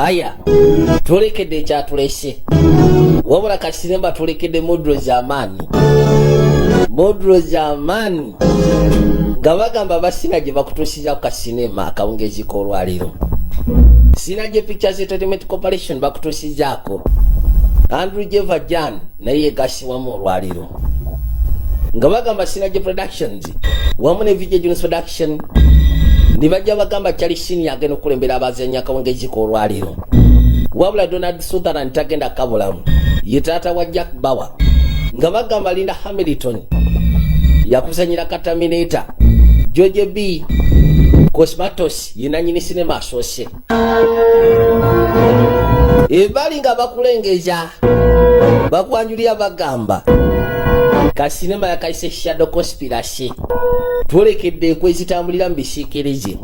aya tulekedde ekyatulese wabula kasinemba tulekedde modro z'amaanyi nga bagamba basina gye bakutuusiza ku kasinema akawungezi k'olwaliro. Sinajje Pictures Entertainment Corporation bakutuusizaako Andrew Jevajan naye yegasibwamu olwaliro nga bagamba Sinajje Productions wamu ne Vijay Jones Production ne bajja bagamba Charlie Sheen agenda okulembera abazanyi akawungezi k'olwaliro wabula Donald Sutherland tagenda kabulamu ye taata wa Jack Bauer nga bagamba Linda Hamilton yakuzanyira Terminator George B. Cosmatos yenanyini sinema asoose ebali nga bakulengeza bakwanjulira bagamba kasinema yakaise Shadow Conspirancy twerekedde ekwezitambulira mu bisiikirize.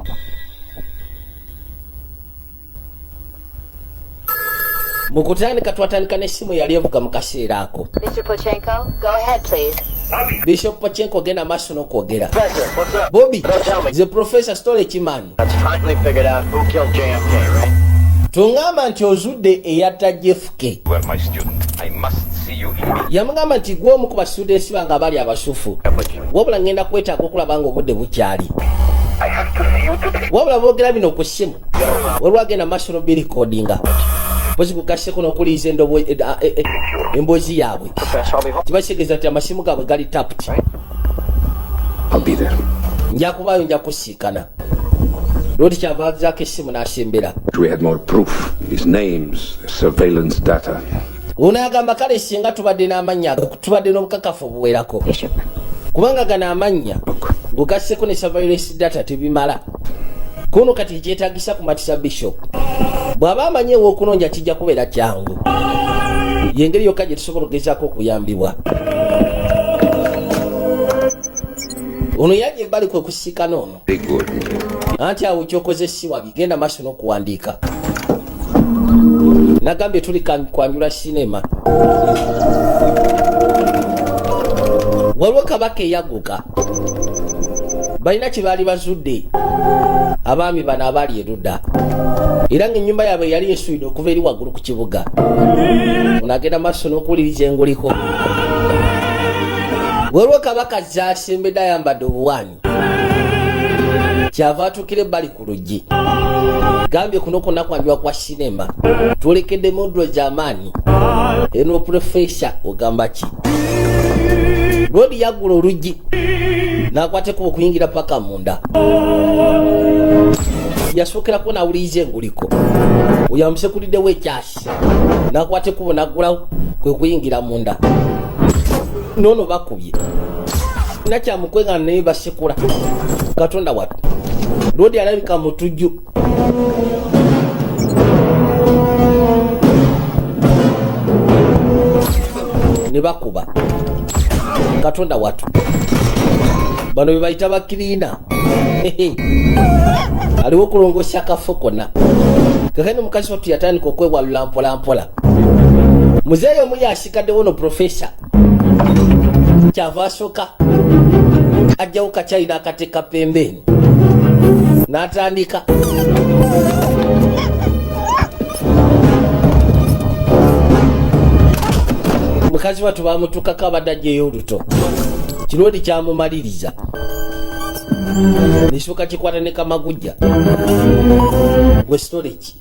Mukutandika twatandika n'essimu yali evuga mu kaseera ako. Mr. Pochenko, go ahead please. Bishop Pochenko genda maaso n'okwogera. Bobby, the professor stole Kimani. That's finally figured out who killed JFK, right? Tungamba nti ozudde eyatta JFK. You are my student. I must see you immediately. Yamugamba nti gwe omu ku basitudensi bange abali abasufu. Wabula ngenda kwetaaga okulaba nga obudde bukyali. I have to see you today. Wabula boogera bino ku ssimu. Olwagenda maaso n'obirekodinga. Pozi kukaseko n'okuliiza emboozi yaabwe. Kibategeeza nti amasimu gaabwe gali tapped. I'll be there. Nja kubaayo nja kusiikana. Lodi kyavaako essimu n'asembera. We had more proof. His names, surveillance data. Ono agamba kale singa tubadde n'amannya tubadde n'obukakafu obuwerako. Kubanga gano amannya ng'ogasseko ne surveillance data tebimala. Kuno kati kyetaagisa kumatisa Bishop. Bw'aba amanyi ew'okunonja kijja kubeera kyangu. Y'engeri yokka gye tusobola okugezaako okuyambibwa. Ono yajja ebbali kwe kusiikana ono. Anti awo kyokoze siwa bigenda maaso n'okuwandiika. Nagambye tuli kwanjula sinema. Waliwo Kabaka eyaguka. Balina kye baali bazudde. Abaami bano abaali erudda. Era ng'ennyumba yaabwe yali esuuyide okuva eri waggulu ku kibuga. Ono agenda maaso n'okuwuliriza enguliko. Waliwo Kabaka z'asembedde ayambadde obuwaani. Kyava atuukira ebbali ku luggi. Gambye kuno kwonna kwanjulwa kwa sinema. Twerekedde modro z'amaanyi. Eno profesa ogamba ki? Lodi yaggula oluggi. N'akwateko okuyingira paka munda. Yasookerako n'awuliriza enguliko. Oyo amusekuliddewo ekyasi. N'akwateko n'aggulawo kwe kuyingira munda. N'ono bakubye. Nakyamukwenga naye basekula. Katonda wattu. Lodi alabika mutujju. Ne bakuba. Katonda wattu. Bano be bayita bakiriina. Aliwo okulongosya akafo konna. Kakati mukazi wattu yatandika okwewalula mpola. Muzeeyi omu yasigaddewo no profesa. Kyava asooka ajjawo kacayi n'akateeka pembeni. N'atandika. Mukazi wattu bamutuukako abadde ajjeyo oluto. Kirodi kyamumaliriza. Nisooka kikwata ne Kamagujja. Gwe storage.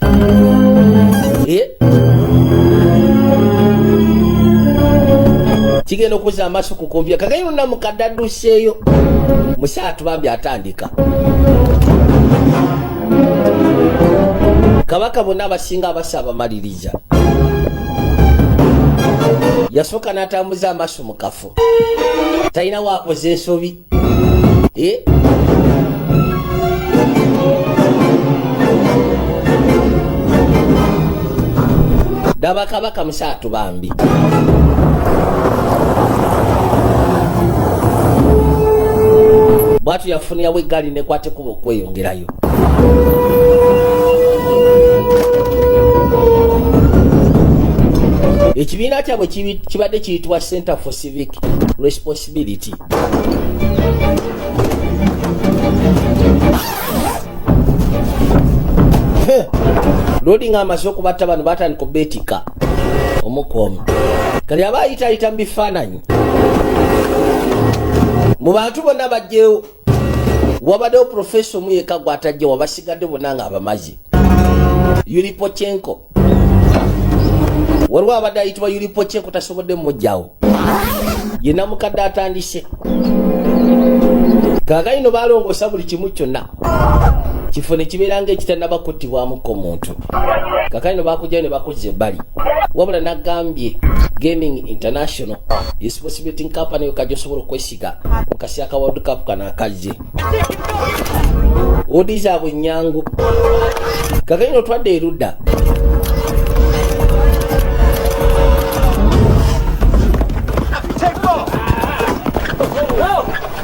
Kigenda okuzza amaaso ku kompya. Kagani nonna mukadde adduseeyo. Musaatu bambi atandika. Kabaka bonna abasinga abasa abamaliriza. Yasooka n'atambuza amaaso mu kafo. Talina waakoze ensobi. Daba Kabaka musaatu bambi. Bwatu yafunirawo eggaali nekwate kuba okweyongerayo. Ekibiina kyabwe kibadde kiyitibwa Center for Civic Responsibility. Lodi nga amaze okubatta bano batandika obeetika omukomu kali aba ayita mu bifaananyi mu bantu bonna bajjewo wabaddewo profesa omu yekka gwatajje wabasigadde bonna nga abamazi Yuripochenko waliwo abadde ayitibwa Yuripochenko tasobodde mmujjawo yenna mukadde atandise kaakayino balongoosa buli kimu kyonna kifo ne kibeera ng'ekitannaba kuttibwamuko omuntu kaakayino bakujjayo ne bakuzza ebbali wabula nagambye Gaming International is possibility company yokajja osobola okwesiga mu kaseera ka World Cup kano akazze odi zaabwe nnyangu kaakayino twadde erudda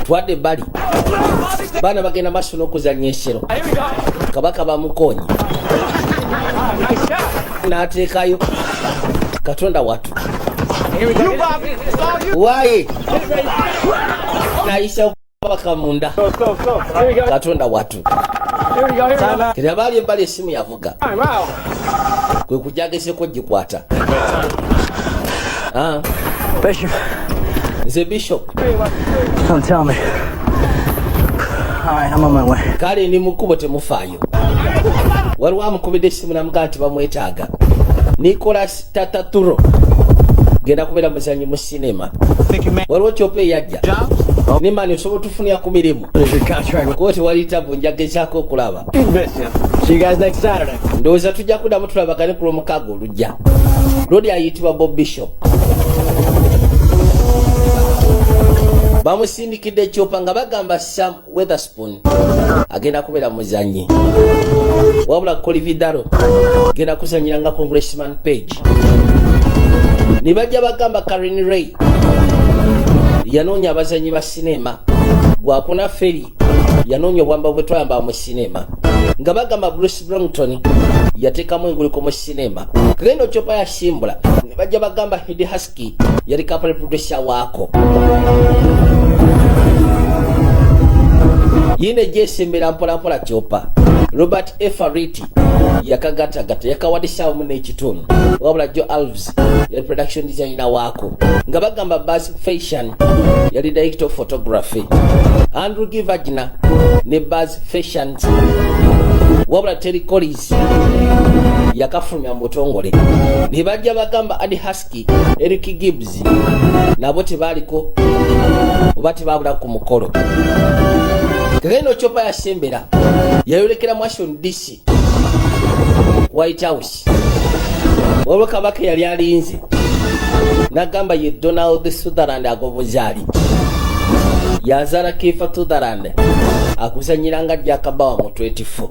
twadde ebbali baana bagenda maaso n'okuzannya ensero kabaka bamukonye n'ateekayo katonda watu waye nayisa kabaka munda katonda watu kera baali ebbali essimu yavuga kwe kujagezeko gikwata nze Bishop. Don't tell me. Alright, I'm on my way. Kale ni mukubo temufaayo. Waliwo amukubidde essimu namugaa nti bamwetaaga. Nicholas Tataturo genda kubeera muzanyi mu sinema. Waliwo kyope yajja. Ne mani osobola tufunira ku mirimu. Kooti wali tabu njagezaako okulaba. See you guys next Saturday. Ndowooza tujja kuddamu tulabagane ku lwomukaaga olujja. Lodi ayitibwa Bob Bishop. Bamusindikidde ekyopa nga bagamba Sam Weatherspoon agenda kubeera muzanyi wabula Kolividaro agenda kuzanyira nga Congressman Page ne bajja bagamba Karen Ray yanoonya abazanyi ba sinema gwakuna Ferry yanoonya obwamba bwe twayamba mu sinema nga bagamba Bruce Brompton yateekamu enguliko mu sinema kagendo kyopa yasimbula ne bajja bagamba Hedy Husky yali kapale producer waako yine jesembera mpolampola kyopa Robert Efariti yakagatagata yakawadisaawo mu n'ekitundu wabula Joe Alves yali production designer waako nga bagamba Buzz Fashion yali director of photography Andrew Givagina ne Buzz Fashion wabula Terry Collins yakafulumya mu butongole ne bajja bagamba Hedy Husky Eric Gibbs nabo tebaaliko oba tebaabula ku mukolo kagendo kyopa yasembera yayolekera Washington DC White House wabula kabaka yali alinze nagamba ye Donald Sutherland agobozaali yazaala Kefa Sutherland akuzanyiranga Jakabawa mu 24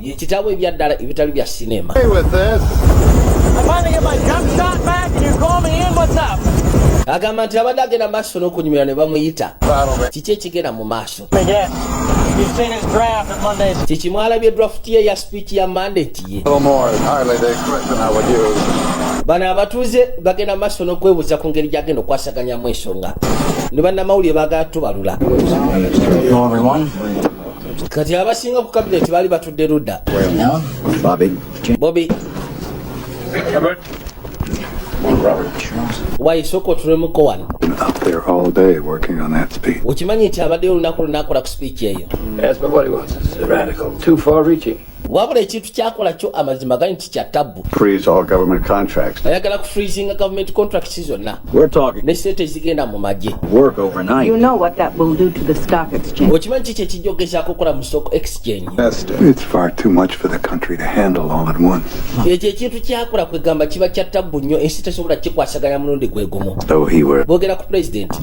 yekitabo ebyaddala ebitali bya sinema agamba nti abadde agenda maaso n'okunyumira ne bamuyita kiki ekigenda mu maaso kikimwalabye draft ye ya speech ya mandate ye bano abatuuze bagenda maaso n'okwebuuza ku ngeri gyagenda okwasaganyamu ensonga ne bannamawulire baagala tubalula kati abasinga ku kabineti baali batudde ludda Bobby waisoko otulemuko wano okimanyi nti abaddeyo olunaku lunakola ku speech eyo wabula ekintu kyakola kyo amazima gali nti kya tabbu ayagala ku freezinga government contracts zonna ne sente ezigenda mu magye okimanyi kiki ekijjogezaako okukola mu stock exchange ekyo ekintu kyakola kwegamba kiba kya tabbu nnyo ensi tesobola kikwasaganya mulundi gwe gumu boogera ku president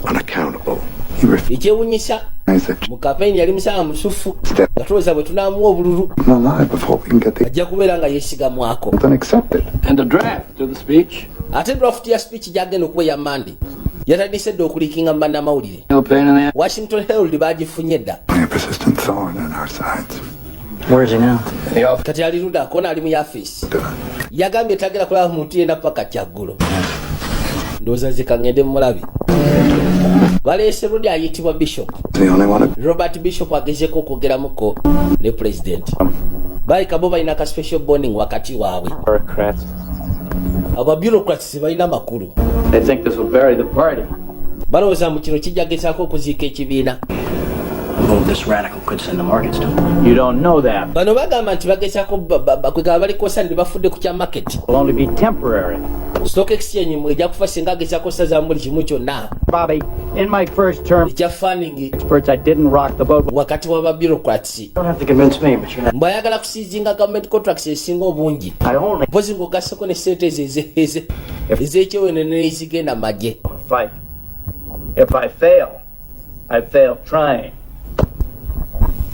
ekyewunyisa mu kampeyini yali musanga musufu nga tulowooza bwe tunaamuwa obululu ajja kubeera nga yeesigamwako ate draft ya speech gyagenda okuba eya Monday yatandise dda okuliikinga mu bannamawulire Washington Herald bagifunye dda kati ali ludda akona ali mu yafeesi yagambye tagera kulaba muntu yenda paka kyaggulo ndowooza ze kangende mulabi baleese ludi ayitibwa Bishop Robert Bishop agezeko okwogeramuko ne president balika bo balina ka special bonding wakati waabwe. Bureaucrats. Aba bureaucrats balina makulu. They think this will bury the party. Balowooza mu kino kijja gezaako okuziika ekibiina. Move this radical could send the markets down. You don't know that. Bano bagamba nti bagezaako kwegaba balikosa ndi bafudde ku kya market. It will only be temporary. Stock exchange mwejja kufa singa agezaako saza buli kimu kyonna. Bobby, in my first term, Ekya funding experts, I didn't rock the boat. wakati w'aba bureaucrats. You don't have to convince me, but you're not. Mbw ayagala kusiizinga government contracts esinga obungi. I only Mpozi ng'ogasseko ne ssente ezo ez'ekyewene ezigenda mu magye. fight. If I fail, I fail trying.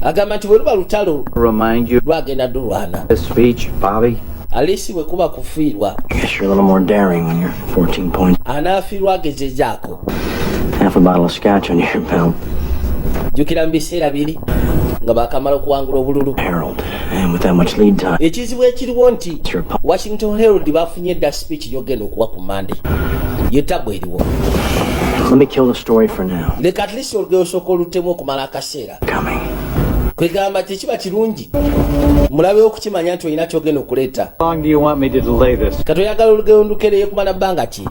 Agamba nti bwe luba lutalo Remind you lwagenda dulwana. this speech, Bobby. Alisi bwe kuba kufiirwa I guess you're a little more daring when you're 14 points. anaafiirwa agezezaako. Half a bottle of scotch on your belt. Jjukira mu biseera biri nga baakamala okuwangula obululu. Herald. And with that much lead time. Ekizibu ekiriwo nti It's your po- Washington Herald bafunye edda speech gy'ogenda okuwa ku Monday. Yetabwe eriwo. Let me kill the story for now. Leka at least olugero osooka olutemu okumala akaseera. Coming. Kwegamba tekiba kirungi mulabewo okukimanya nti olina kyogenda okuleeta. How long do you want me to delay this? Kati oyagala olugero ndukereye kumala bbanga ki?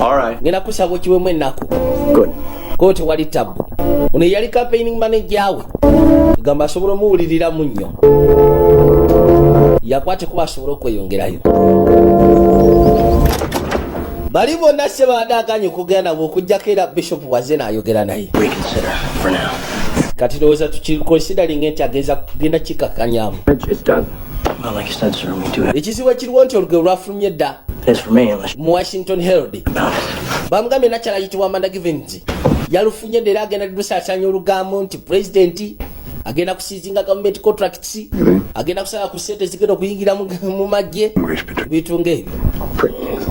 All right. Ngenda kusaba okiwemu ennaku. Good. Ko tewali tabbu. Ono yali campaigning manager we. Gamba asobola omuwuliriramu nnyo. Yakwate kuba asobola okweyongerayo. Bali bonna se baadaganye okugenda bw'okujjako era Bishop waze n'ayogera naye. Reconsider for now. Kati lowooza tukiconsidering nti ageza kugenda kikakanyamu. It's done. Well, like you said, sir, we do have. Ekizibu ekiriwo nti olugero lwafulumye dda It is for me, unless you mu Washington Herald. about it. Bamugambye nakyala ayitibwa Amanda Givens yalufunye dde era agenda lusaasanya olugambo nti pulezidenti agenda kusiizinga government contracts agenda kusala ku ssente zigenda okuyingira mu magye ebintu ng'ebyo.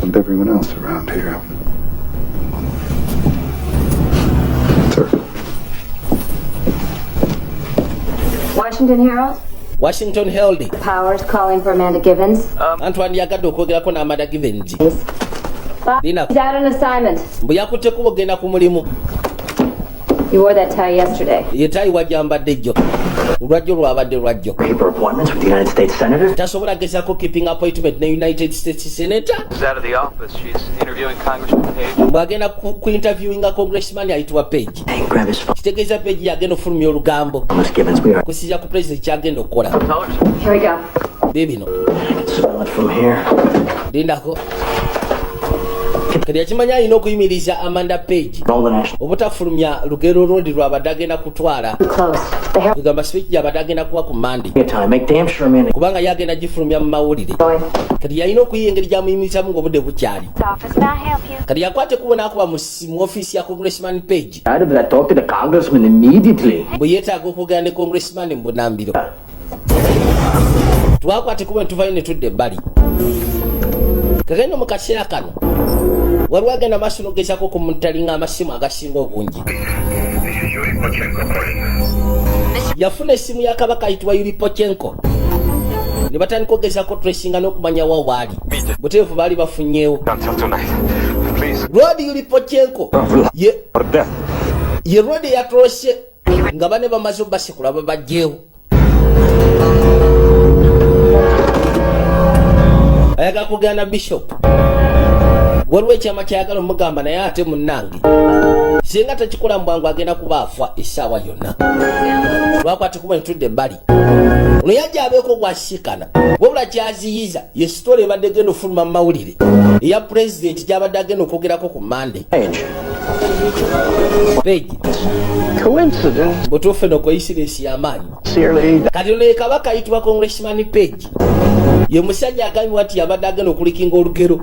And everyone else around here. Sir. Washington Herald? Washington Herald Powers calling for Amanda Givens. Antoine yagadde okwogerako n'Amanda Givens Lina He's out on assignment. mbu yakutteko bogenda ku mulimu You wore that tie yesterday. yetaayi wajjambadde jjo olwajjo lwabadde lwajjo Keep her appointments with the United States Senators. tasobola gezaako keeping appointment ne United States Senator She's out of the office. She's interviewing Congressman Page. bw'agenda ku interviewinga congressman ayitibwa Page Hey, grab his phone. kitegeeza Page yagenda ofulumya olugambo Miss Gibbons, we are. kusiiza ku president kyagenda okukola Told you. Here we go. bibino Smell it from here. lindako kati yakimanya alina okuyimiriza Amanda Page Roll the national. obutafulumya lugero lundi lwabadde agenda kutwala Close. The Herald kugamba speech gyabadde agenda kuwa ku Monday Time. Make damn sure I'm in it. kubanga yagenda gifulumya mu mawulire boy. kati yalina okuyiya engeri gyamuyimirizamu ng'obudde bukyali Office, may I help you? kati yakwate kubona akuba mu ofiisi ya congressman Page But I talked to the congressman immediately. mbu yeetaaga okwogera ne congressman mu bunambiro twakwate kuba ne tuvayo ne tudda ebbali kagenda mu kaseera kano waliwo agenda maaso n'ogezaako kumutalinga amasimu agasinga obungi yafuna essimu ya kabaka ayitibwa Yuripochenko ne batandika ogezaako tracinga n'okumanya wa waali buteefu baali bafunyeewo Until tonight. Please. Rodi Yuripochenko ye Rodi yatolose nga bane bamaze obasekula babajjeewo ayagala kugenda na Bishop waliwo ekyama kyayagala omugamba naye ate munnange singa tekikola mbwangu agenda kuba afa essaawa yonna lwakwate kuba netudde ebbali ono yajja abeeko gwasiikana wabula kyaziyiza ye sitole ebadde genda ofuluma mu mawulire eya pulezidenti gyabadde agenda okwogerako ku Monday Page. Page Coincidence. butuufu eno koinsidensi y'amaanyi Sincerely. kati ono ye kabaka ayitibwa congressman Page ye musajja agambibwa nti yabadde agenda okulikinga olugero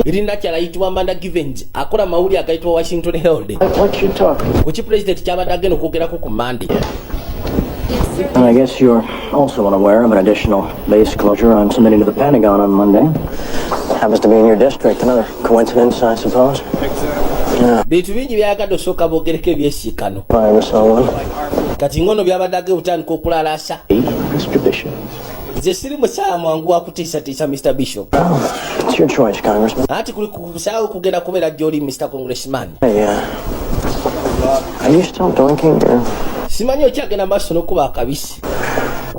erina kyala ayitibwa Amanda Givens akola mawulire agayitibwa Washington Herald What you talking? ku kipulezidenti kyabadde agenda okwogerako ku Monday And I guess you're also unaware of an additional base closure I'm submitting to the Pentagon on Monday. Happens to be in your district. Another coincidence, I suppose. bintu bingi byayagadde osooka boogereko ebyesiikano Virus on one. kati ngono byabadde ag'obutandika okulalasa Mr. Bishop. nze siri musaala mwangu wakutiisatiisa Mr. Bishop It's your choice, Congressman. anti kuli kusaawo kugenda kubeera gy'oli Mr. Congressman Hey, are you still drinking or? simanyi okyagenda maaso n'okuba akabisi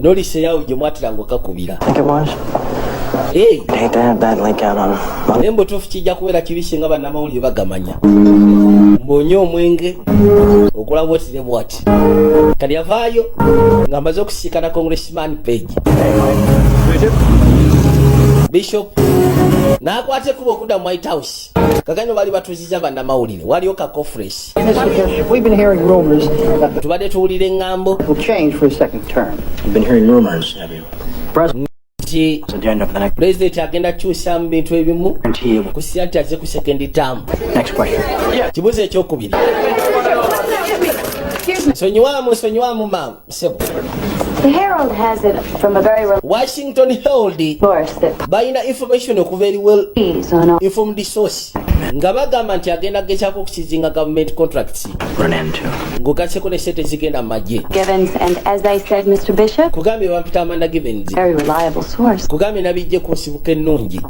nolise yawo gye mwatiranga okakubira. I think it was. Hey, I'd hate to have that leak out on Monday. embutuufu kijja kubeera kibi singa bannamawulire bagamanya. Mbonye omwenge okulaba otire bwati. Kati yavaayo ng'amaze okusiikana Congressman Page. Bishop n'akwata ekkubo okudda mu White House. Kakano bali batuuziza bannamawulire waliyo kakofresh. We've been hearing rumors that Tubadde tuwulira eŋŋambo will change for a second term. You've been hearing rumors, have you? President nti Agenda for the next. pulezidenti agenda kukyusa mu bintu ebimu Guarantee you. kusiya nti aze ku sekendi taamu. Next question. Kibuuzo ekyokubiri. Nsonyiwaamu maamu sebo. The Herald has it from a very Washington Herald source that balina information okuva eri well is on all informed source nga bagamba nti agenda kugezaako okukizinga government contracts Run into. ng'ogasseko ne sente zigenda mu magye. Givens, and as they said, Mr. Bishop, Kugambye bampita Amanda Givens, very reliable source. kugambye nabijje ku nsibuko ennungi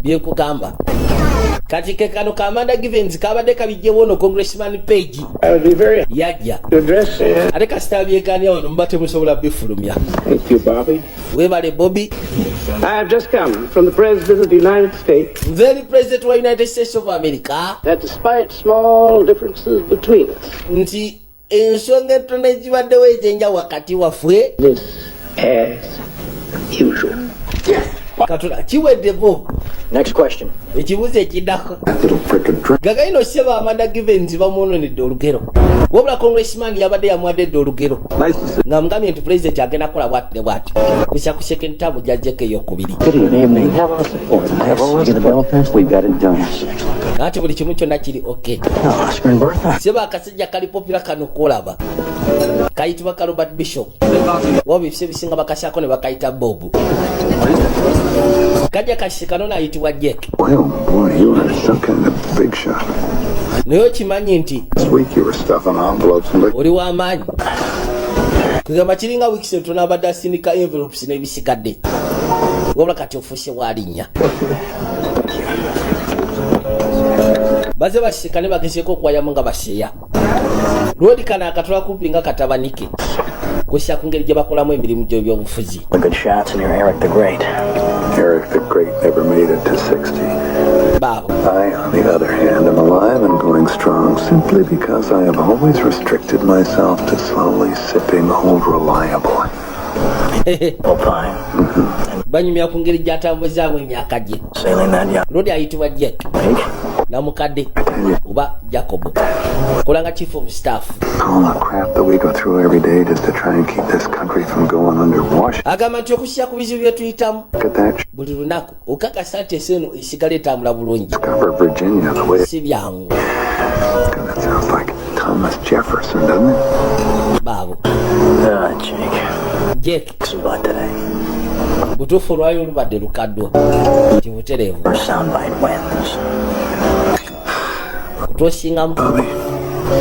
byekugamba. Kati ke kano ka Amanda Givens kabadde kabijjewo ono Congressman Page I would be very happy yajja to address it. ate kasita byekanya ono muba temusobola bifulumya. Thank you, Bobby. Weebale Bobby. I have just come from the President of the United States Very President wa United States of America that despite small differences between us, nti ensonga entono ezibaddewo ejenja wakati waffe this as usual. katula kiweddeko. Next question. Ekibuuzo ekiddako That little prick of drink. gagaino seba Amanda Givens bamwononedde olugero wabula Congressman yabadde yamuwadde olugero Nice to see. nga mugambye nti President agenda kukola bwati ne bwati kusya ku second term gyajjeko eyokubiri. Good evening. Have a support. Have a get the bill passed. We've got it done. Ati buli kimu kyonna kiri okay. No, Oscar and Bertha. Seba akasajja kali popira kano kolaba kayitibwa ka Robert Bishop wabula ebisa ebisinga bakasyako ne bakayita Bob. Kajja kasikano nayitibwa Jack. Well, boy, you are some kind of big shot. Naye okimanyi nti This week you were stuffing envelopes and oli w'amaanyi. Kugamba kiringa wiiki entono abadde asindika envelopes n'ebisigadde wabula kati ofuuse waalinnya. Baze basikane bagezeeko okuwayamu nga baseeya. Lwodi kana akatola kumpi nga katabanike kusya ku ngeri gye bakolamu emirimu gy'ebyobufuzi. The good shots, and you're Eric the Great. Eric the Great never made it to 60. Baabo I, on the other hand, am alive and going strong simply because I have always restricted myself to slowly sipping Old Reliable. Opine. banyumya ku ngeri gy'atambuzaamu emyaka gye. Sailing that yacht. Lodi ayitibwa Jack Week. namukadde oba Jacob Kulanga chief of staff. All the crap that we go through every day just to try and keep this country from going under wash. Agamba nti okusya ku bizibu bye tuyitamu Look at that. buli lunaku okakasa nti ensi eno esigala etambula bulungi Discover Virginia the way. si byangu. God, that sounds like Thomas Jefferson, doesn't it? Baabo Jake. Jack It's about today. butuufu olwayo olubadde lukaddwa kibutereevu Our soundbite wins. kutwosingamu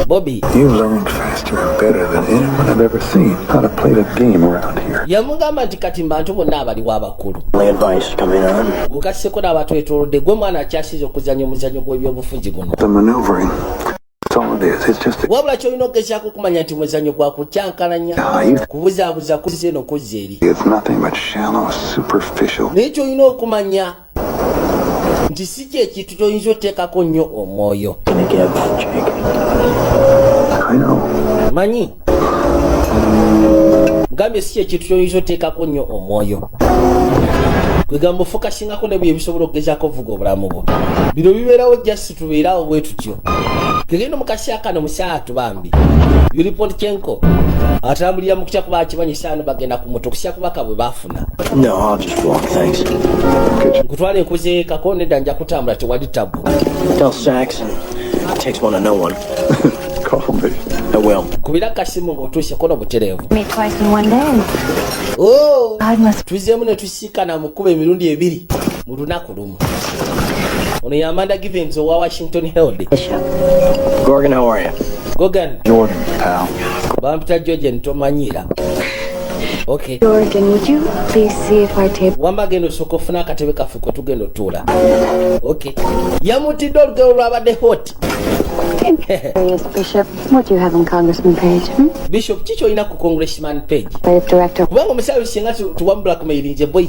Bobby You learned faster and better than anyone I've ever seen how to play the game around here. yamugamba nti kati bantu bonna abaliwo abakulu Only advice coming on. gukasseko n'abatwetoolodde gwe mwana akyasize okuzannya omuzannyo gw'ebyobufuzi guno The maneuvering. That's all it is. It's just a wabula kyolina okugezaako okumanya nti muzannyo gwa kukyankalanya kubuzaabuza kuzza eno kuzza eri it's nothing but shallow, superficial. naye kyolina okumanya nti si kyekintu kyoyinza oteekako nnyo omwoyo. Gonna give, Jake. I know. Manyi ngambye si kyekintu kyoyinza oteekako nnyo omwoyo. Kwegamba ofokasingako ne bye bisobola okugezaako ovuga obulamu bwo. Bino bibeerawo jasi tubeerawo bwe tutyo. Kegenda mu kaseera kano musaatu bambi Yuripontchenko atambulira mu kutya kuba akimanyisa ano bagenda ku moto kusya kubaka bwe baafuna. No, I'll just walk, thanks. Nkutwala enkuze kakonde dda nja kutambula tewali tabu. Tell Saxon. It takes one to know one. Call me. I will. Kubira kasimu ng'otuuse kono butereevu. Me twice in one day. Oh! God must Tuzeemu ne tusiikana mu kkuba emirundi 2 mu lunaku lumu. Ono ye Amanda Givens owa Washington Herald. Bishop. Gorgon, how are you? Gogan Jordan, pal. bampita George ntomanyira. Okay. Jordan, would you please see if our table... Wamba genda osooka ofuna akatebe kaffe kwe tugenda otuula. Okay. Yamutidde olugero lwabadde hot. I'm curious, Bishop. What do you have on Congressman Page? Bishop chicho ina ku Congressman Page. Creative director. Kubanga omusawo singa tuwamu blackmail nje boy.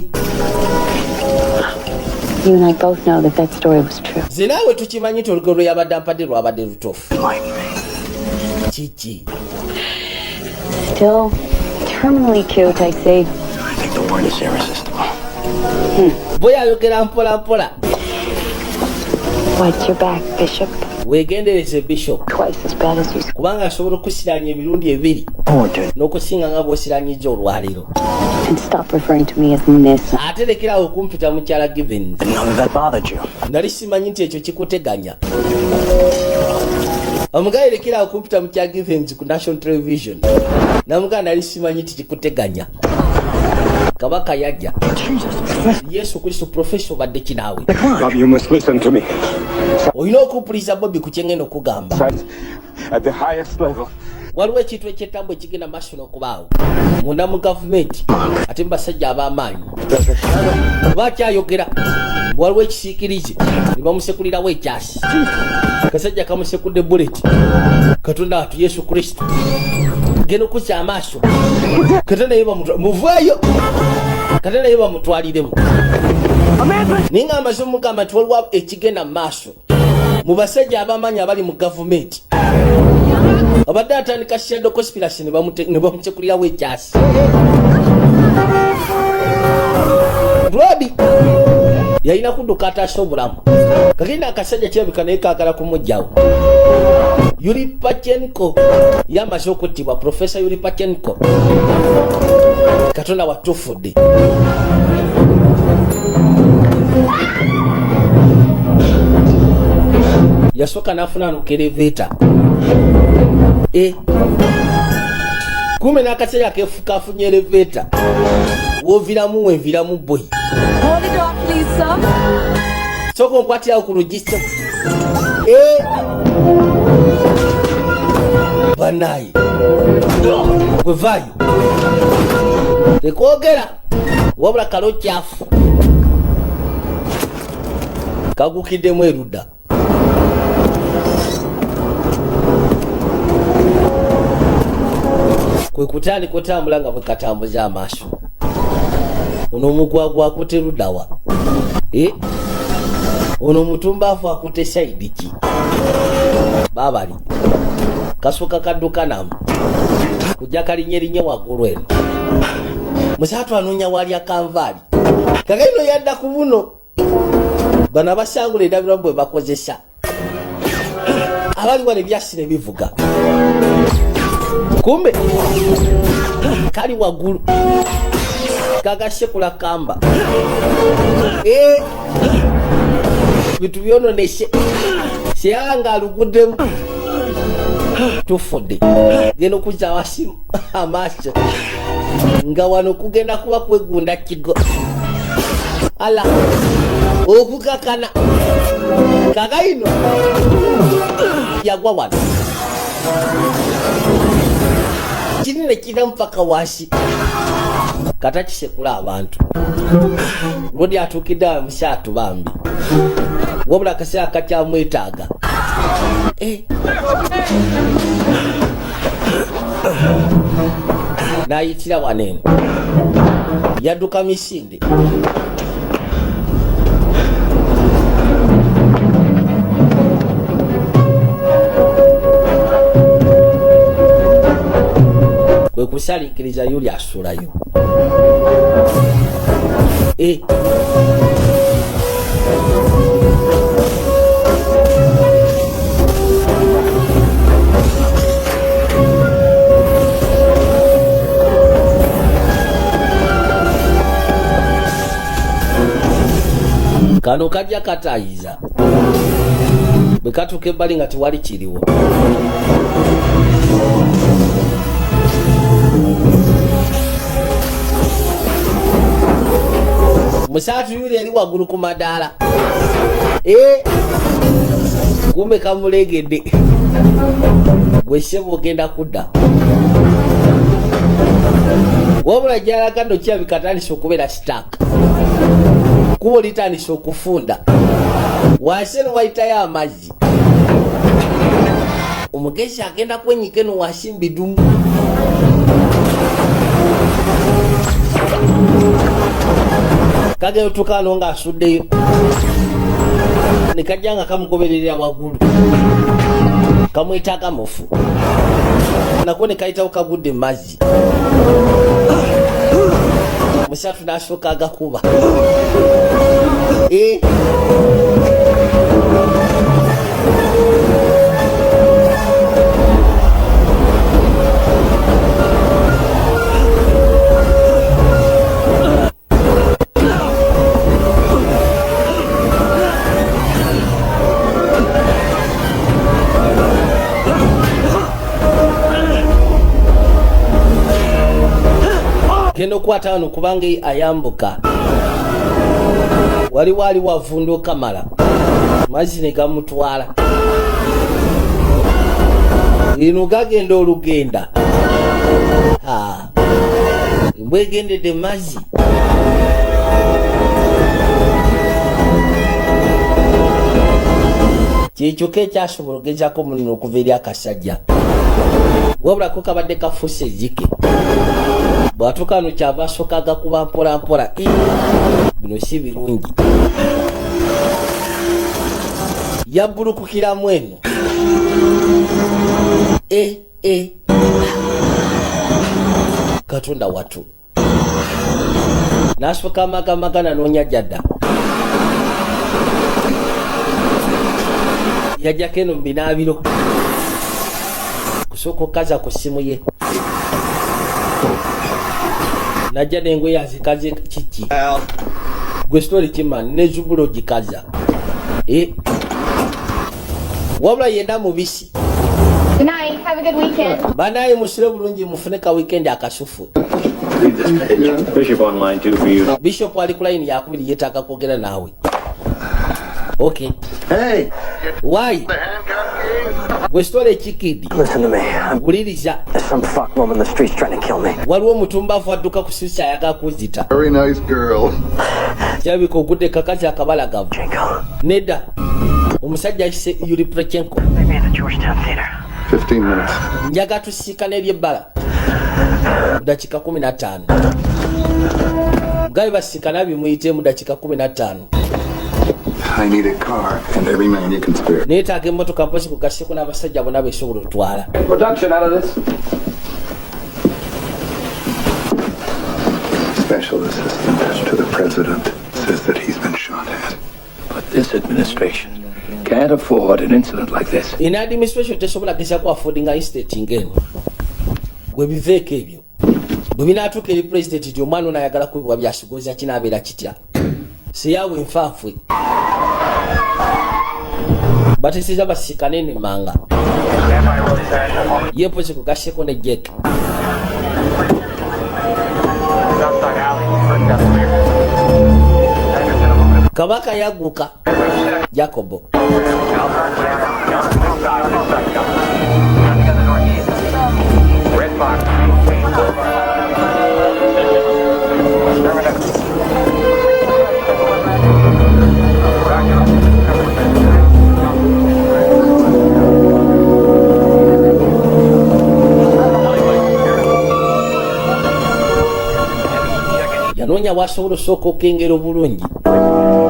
You and I both know that story was true. Zinawe tukimanyi tolugero yabadde ampadde lwabadde lutofu. Chichi. Still terminally cute, I see. I think the word is irresistible. Boy ayogera mpola. Watch your back, Bishop. Wegendereze Bishop. Twice as bad as you. Kubanga asobola okusiranya emirundi ebiri n'okusinga nga bw'osiranyijja olwaliro. And stop referring to me as Miss. Ate lekerawo okumpita mukyala Givens. None of that bothered you. Nali simanyi nti ekyo kikuteganya. Omugaye lekerawo okumpita mukyala Givens ku National Television. Namugaa nali simanyi nti kikuteganya. Kabaka yajja. Yesu Kristo professor badde kinaawe. Bob, you must listen to me. Oyina okumpuliriza Bobby ku kye ngenda okugamba. At the highest level. Waliwo ekintu ekyettambo ekigenda maaso n'okubaawo munda mu gavumenti ate mu basajja ab'amaanyi bakyayogera waliwo ekisiikirize ne bamusekulirawo ekyasi kasajja kamusekudde buleti Katonda watu Yesu Kristo genda okuzza amaaso kate naye muvaayo kate naye bamutwaliremu naye nga amaze omugamba nti waliwo ekigenda mu maaso mu basajja ab'amaanyi abali mu gavumenti abadde atandika shadow conspiracy ne bamutekulirawo ekyasi Brody yalina kudduka ataasa obulamu kakina akasajja kirabika naye kaagala kumugjawo Yuri Pachenko yamaze okuttibwa Profesa Yuri Pachenko Katonda watufudde yasooka n'afuna nukeleveta kume n'akasajja kefuka afunye eleveta woviramu weviramu boy Hold it off, please, sir. sooka onkwatirawo ku register banaye gwevaayo tekwogera wabula kalo kyafu kagukiddemu erudda kwe kutandika otambula nga bwe katambuza amaaso ono omugwagwa akute luddawa ono omutumbaafu akute saidi ki baabali kasooka kadduka namu kujja kalinyerinye waggulu eno musaatu anoonya wali akanvaali kakaino yadda ku buno bano abasangula endabiramu bwe bakozesa abali wano ebyasi ne bivuga kumbe kali waggulu kagasekula kamba bitu byononeshe seyanga aluguddemu tufudde genda okuzza wasi amaaso nga wano kugenda kuba kwegunda kigo ala okukakana kakaino yagwa wano kinene kira mpaka wasi kata kisekula abantu lodi atuukidde amusaatu bambi wabula akaseera kakyamwetaaga n'ayitira wanene yadduka misinde kwe kusaliikiriza yuli asulayo kano kajja katayiza bwe katuuka ebbali nga tewali kiriwo musaatu yuli yali waggulu ku madaala kumbe kamulegedde gwe ssebo ogenda kudda wabula gyalaga nno kirabika atandise okubeera sitaaka kuba litandise okufunda wansi eno wayitayo amazzi omugezi agenda kwenyike no wasimbidumu kage tukano nga asuddeyo nikajanga kamugoberera wagulu kamwitaka mufu nakone kaita ukagudde mazi musatu nashoka agakuba kendo kwata wano kubanga ayambuka wali wavunduka mala mazzi ne gamutwala lino gagenda olugenda mbwegendedde mazzi kyekyo ekyasobola ogezako munno okuva eri akasajja wabulako kabadde kafuuse ezike bwatuuka wano kyava asooka agakuba mpola mpola bino si birungi yabbulukukiramu eno katonda watu n'asooka amagamaga nanoonya jadda yajjako eno mu binaabiro kusooka okaza ku ssimu ye najja n'engoye azikaze kiki gwe story kimani nezubulo gikaza wabula yenda mubisi Good night. Have a good weekend. banaye musire bulungi mufune ka weekend akasufu Bishop online too for you. Bishop ali ku line yakubiri yetaka kwogera naawe okay Hey! why gwe story kikidi Listen to me. buliriza There's some fuck woman in the streets trying to kill me. waliwo omutumbavu adduka ku sisa ayaga kuzita Very nice girl. kyabika ogudde kakazi akabalagavu Jenko. nedda omusajja ayise Yuri Prechenko Maybe in the Georgetown Theater. 15 minutes. njaga tusiikana ebyebbala mu dakiika 15 gabi basiikana bimuyite mu dakiika 15 I need a car and every man you can spare. neetaaga emmotoka mpozi kugasseko n'abasajja bonna besobola otwala Production out of this. Special assistant to the president says that he's been shot at. But this administration can't afford an incident like this. in administration tesobola gezaku affordinga instate ngeno gwe biveeko ebyo bwe binaatuuka eri president nti omwana ono ayagala kwebwa byasigoza kinaabeera kitya siyaawe enfaafwe batesiza basiikane nemanga yepozi kugasseko ne jek kabaka yagguka jacobo Red box. yanoonya bwasobola osooka okengera obulungi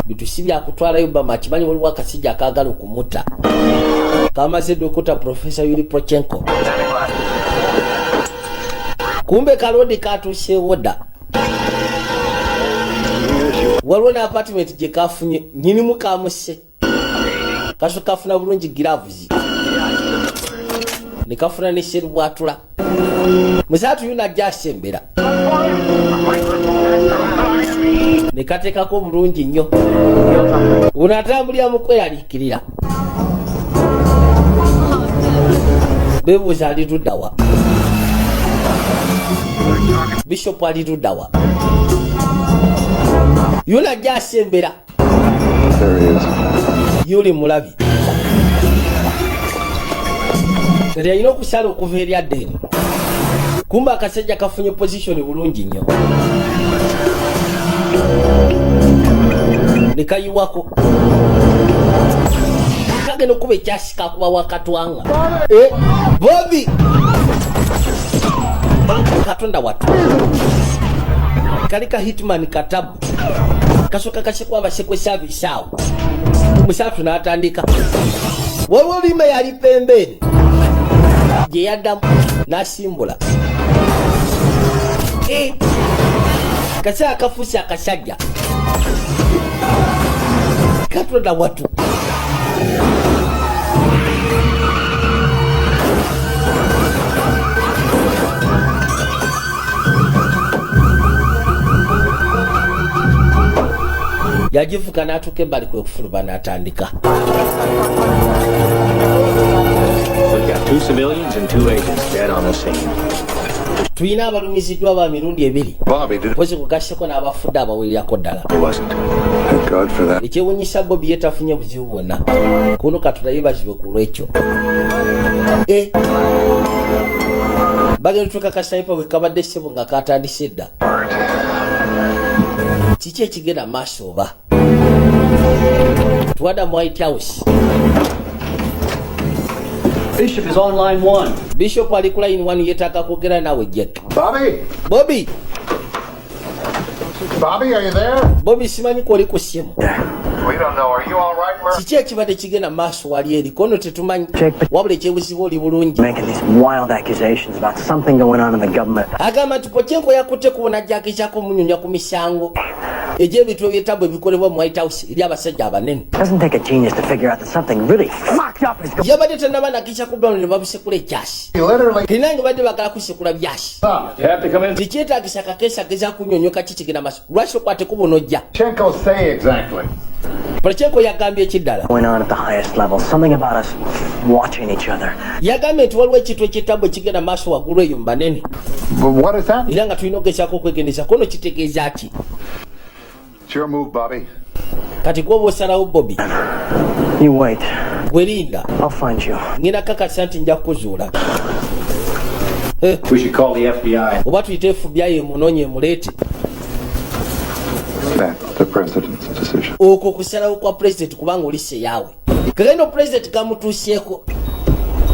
bitusi byakutwalayo bama kimanyi waliwo akasijja akaagala okumuta kamaze dokota profesa Yuri Prechenko kumbe kalodi katuuseewo dda waliwo ne apartment gye kafunye nyinimu kamuse kaso kafuna bulungi giravuzi ne kafuna ne serubwatula musaatu yuna ajja asembera ne kateekako bulungi nnyo ono atambulira mu kweyaliikirira bebuuza ali luddawa Bishop ali luddawa yuna ajja asembera There he is. yuli mulabi kati alina okusala okuva eri adda eno kumba akasajja kafunye position bulungi nnyo ne kayiwako bagenda okuba ekyasika kuba wakatwanga Bobby katonda watu kalika hitman katabu kasoka kashikwa abashekwe service awo musatu n'atandika waliwo lime yali pembeni gye yaddamu n'asimbula kasa akafuusi akasajja katonda watu yagivuka n'atuuka ebbali kwe kufuluba n'atandika. We've got 2 civilians and 2 agents dead on the scene. Tuyina abalumiziddwa ba mirundi ebiri. Pozi kugasseko n'abafudde abawererako ddala. Ekyewuunyisa Bobby yetafunye buzibu bwonna. Kuno Katonda yeebazibwe ku lwekyo. Bagenda tutuuka kasaipa bwe kabadde ssebo nga katandise dda. Kiki ekigenda maaso oba? Tuwadda mu White House. Bishop is on line 1. Bishop ali ku line 1 yeetaaga kwogera naawe Jack. Bobby, are you there? Bobby simanyi kwoli ku ssimu. We don't know. Are you all right, Murph? Kiki ekibadde kigenda maaso wali eri kono tetumanyi wabula ekyebuzibu oli bulungi. Making these wild accusations about something going on in the government. Agamba nti Pochenko yakutte kubona jakikyako omunyonya ku misango egy'ebintu ebyetabo ebikolebwa mu White House eri abasajja abanene. Doesn't take a genius to figure out that something really fucked up is going on. Yabadde tannaba nakisha kubula ne babusekula ekyasi. Tinange badde bakala kusekula byasi. Tikyetaagisa kakeesa geza kunyonyoka kikigenda maaso. Lwaki okwate kubonojja? Pochenko say exactly. Pochenko yagambye ekiddala. Going on at the highest level. Something about us watching each other. Yagambye nti waliwo ekintu ekyetabwe ekigenda maaso waggulu eyo mu banene. What is that? Era nga tulina okugezaako okwegendeza kono kitegeeza ki? It's your move, Bobby. Kati gwoba osalawo Bobby. You wait. Gwerinda. I'll find you. Ngina kakasa nti nja kukuzuula. We should call the FBI. Oba tuyite FBI emunoonye emuleete. That's the president's decision. Okwo kusalawo kwa president kubanga oli seyaawe. Kagenda president gamutuusyeko.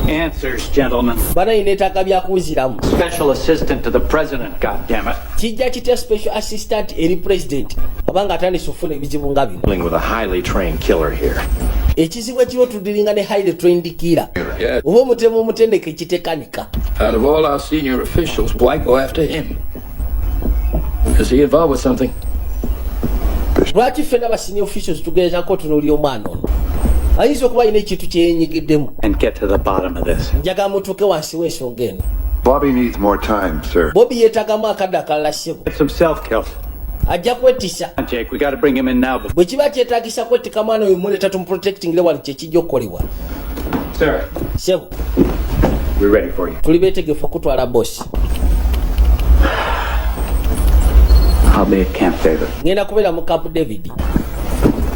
Answers, gentlemen. Bana ineetaaga byakuwuziramu. Special assistant to the president, goddammit. Kijja kitya special assistant eri president abanga atandise okufuna ebizibu nga bino. Dealing with a highly trained killer here. Ekizibu ekiriwo tudiringa ne highly trained killer. Oba omutemu omutendeke kitekanika. Out of all our senior officials, why go after him? Is he involved with something? Lwaki ffenna ba senior officials tugezaako tunuulira omwana ono? Ayinza okuba alina ekintu kyeyenyigiddemu. And get to the bottom of this. Njagala mutuuke wansi w'ensonga eno. Bobby needs more time, sir. Bobby yeetaagamu akadde akalala ssebo. Get some self-kill. Ajja kwetisa. Jake, we got to bring him in now. Bwe kiba kyetaagisa kwettika mwana oyo muleeta tumuprotectingire wano kyekijja okukolebwa. Sir. Ssebo. We're ready for you. Tuli beetegefu okutwala boss. I'll be at Camp David. Ngenda kubeera mu Camp David.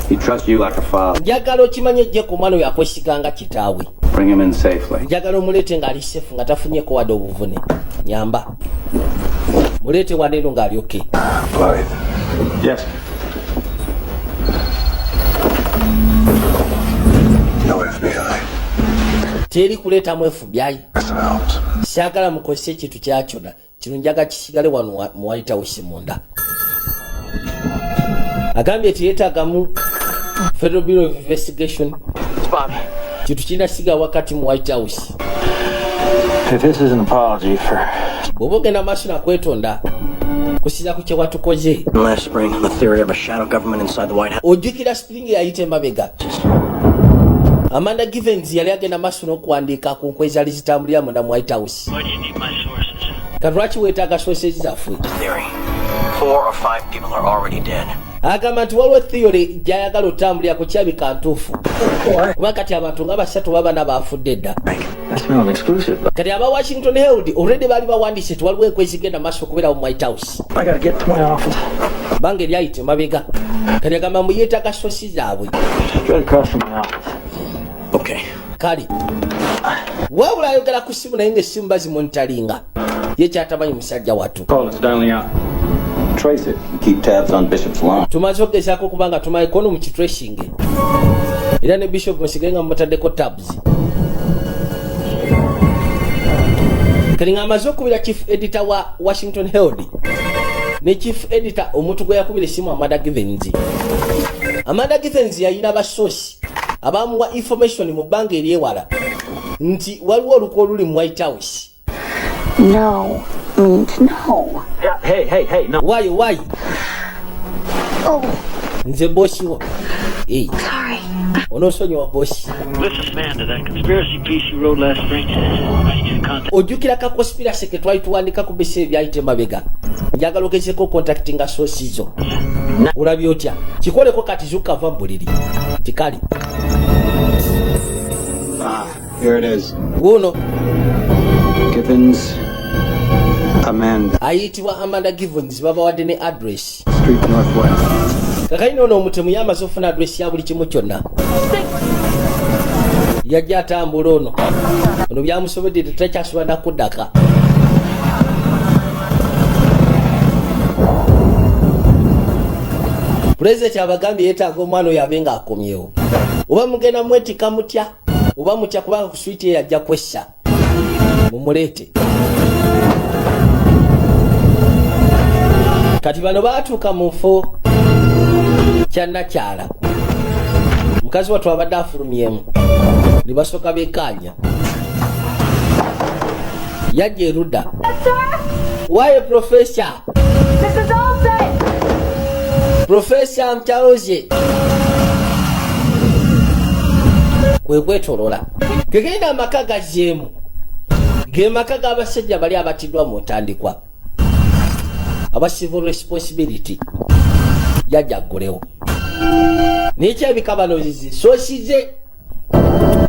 He trusts you like a father. Njagala okimanye ejje ku mwana oyo akwesiganga kitaawe. Bring him in safely. Njagala omuleete ng'ali sefu nga tafunyeko wadde obuvune. Nyamba. Muleete waneero ng'ali okay. Bobby. Yes. No FBI. Teri kuleetamu FBI. Some helps. Saagala mukozese ekintu kyakyona. Kino njaga kisigale wano mu White House munda. Agambye teyeetaagamu Federal Bureau of Investigation. Kintu kirina siga wakati mu White House. If this is an apology for... Bw'oba ogenda maaso nakwetonda kusinza ku kye watukoze. Last spring, the theory of a shadow government inside the White House. Ojjukira spring yayita emabega. Amanda Givens yali agenda maaso n'okuwandiika ku nkweza zitambulira munda mu White House. Kati lwaki weetaaga sources zaffe? Theory. 4 or 5 people are already dead. Agamba nti waliwo theory gy'ayagala otambulira ku kyabika ntuufu. Kuba kati abantu nga 3 baba n'abaafudde dda. Kati aba Washington Herald already baali bawandiise tewaliwo enkwezi genda maaso okubeera mu White House. I gotta get to my office. Bange lyayita emabega. Kati agamba mbu yeetaaga sources zaabwe. Straight across from my office. Okay. Kale. Wabula ayogera ku ssimu naye ng'essimu bazimonitalinga. Ye kyatamanyi musajja wattu. Call it's dialing out. Trace it. Keep tabs on Bishop's line. Tumaze okugezaako kubanga tumaye kono mu kitracing. era ne Bishop Musigenga mutadeko tabs kalinga amaze okubira chief editor wa Washington Herald ne chief editor omuntu gwe yakubira esimu Amanda Givens yayina abasosi abamuwa information mu bbanga eryewala nti waliwo oluko oluli mu White House. No means no. Hey, no. Why? Oh. Nze bosi wo. Hey. Sorry. Onosonyiwa bosi. This is Amanda, that conspiracy piece you wrote last spring. I need you to contact. Ojjukira ka conspiracy ke twali tuwandika ku bese byayite mabega. Njagala ogezeko contacting sources zo. Olabye otya? Kikoleko kati zuka va buliri. Tikali. Here it is. Uno. Givens, Amanda. Ayitibwa Amanda Givens baba wadde ne address. Street Northwest. Kakaino ono omutemu yamaze ofuna address ya buli kimu kyonna. Yajja atambula ono byamusobedde tetakyasobola nakuddaka. President abagambye yeetaaga omwana oyo abenga akomyewo. Oba mugenda mwetika mutya oba mutya kubanga ku switi ye yajja kwessa mumuleete. Kati bano baatuuka mu nfo kyannakyala mukazi wattu abadde afulumyemu ne basooka beekaanya yajja erudda. Waye Professor Professor mkyaloze kwe kwetolola kegenda amaka gazzeemu ge maka g'abasajja bali abatiddwa mu ntandikwa aba civil responsibility yajja aggulewo nekyebikabanozizi soosize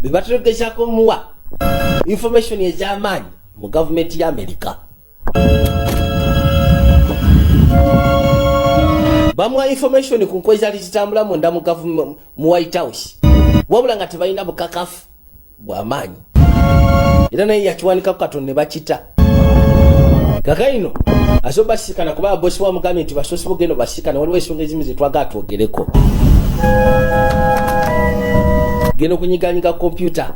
bebategezaako muwa information ez'amaanyi mu gavumenti ya America. Bamuwa information ku nkozi zali zitambula munda mu White House wabula nga tebalina bukakafu bw'amaanyi era naye yakiwanika ku katono ne bakita. Kakaino asoba sikana kuba bosi wa mugamye nti basosi bogeno basikana waliwo ensonga ezimu zetwaga twogereko. Geno kunyiganyiga kompyuta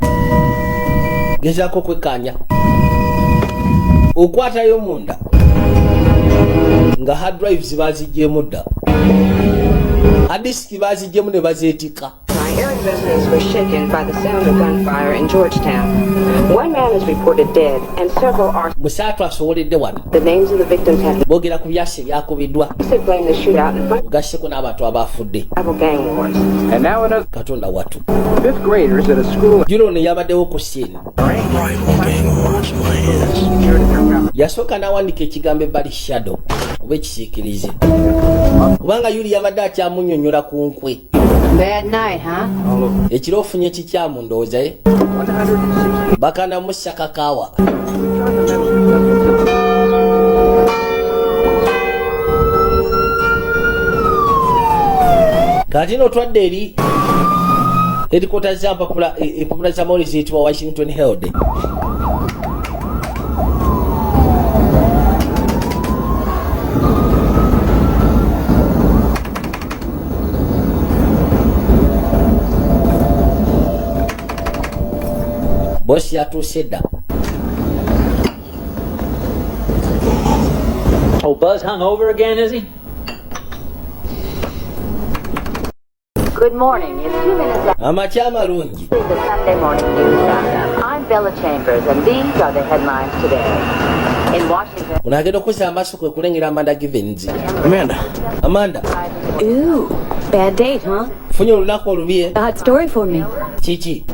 gezaako kwekkaanya okwatayo munda nga hard drives baziggyemu dda hard disk baziggyemu ne bazeetika. Area residents were shaken by the sound of gunfire in Georgetown. One man is reported dead and several are. Musatu asowoledde wano. The names of the victims have boogera ku byase byakubiddwa blame the shootout in front gasseko n'abantu abafudde. gang wars. And now another Katonda wattu. fifth graders at a school. Juno ne yabaddewo ku scene. Yasooka n'awandika ekigambo ebbali shadow oba ekisiikirize kubanga yuli yabadde akyamunnyonnyola ku nkwe. Bad night, huh? Ekiro ofunye kikyamu ndowooza ye bakanda mussa kakaawa. Kati no twadde eri headquarters za empapula za mawulire ziyitibwa Washington Herald. Bosi yatuuse dda. Oh, Buzz hung over again, is he? Good morning. It's 2 minutes after Amakya amalungi. the Sunday morning news roundup. I'm Bella Chambers, and these are the headlines today. In Washington. Unagenda okukozesa amaaso kwe kulengera Amanda Givens. Amanda. Ooh, bad date, huh? Funye olunaku olubi. A hot story for me. Kiki?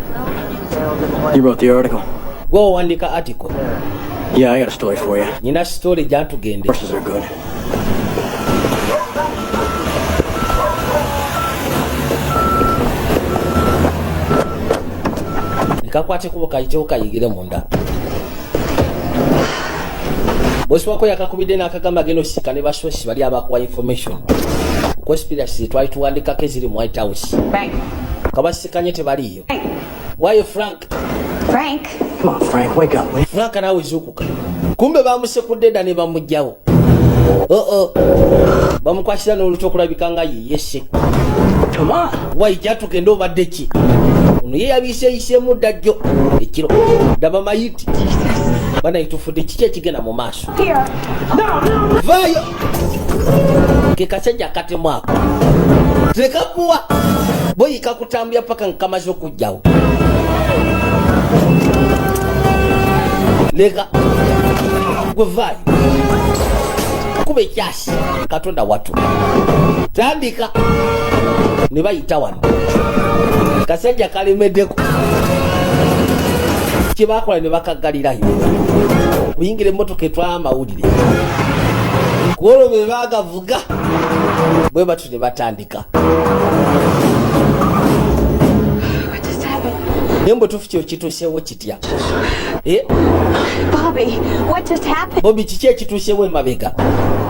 You wrote the article. Gwe wandika article. Yeah, I got a story for you. Nina story gyantugende. Horses are good. Nikakwate kubo kayitewo kayigire munda. Bosi wako yakakubidde n'akagamba geno sika ne basosi bali abakuwa information. Conspiracy twali tuwandikako eziri mu White House. Frank. Kabasikanye tebaliyo. Why Frank? Frank. Come on, Frank, wake up. Frank nawe zukuka. Kumbe bamusekudde dda ne bamugjawo. Bamukwasira n'oluto okulabika nga ye yesse. Come on. Waija tugenda obadde ki? Ono ye yabiseeyiseemu ddajjo ekiro. Ndaba mayiti. Bana itufudde kiki ekigenda mu maaso. Vaayo. Ke kasajja akatemu ako. Tekapuwa. Boyika kutambula paka nkamaze okujjawo. Lega. Gwe vaayo. Kube kyasi. Katonda watu. Tandika. Ne bayita wano. Kasajja kalemeddeko. Kye baakola ne bakaggalirayo. Kuyingira emmotoka etwala amawulire. Kuolwo be baagavuga. Bwe batu ne batandika. Nembo tufu kyo kituuseewo kitya. Bobby, what just happened? Bobby kiki ekituuseewo emabega.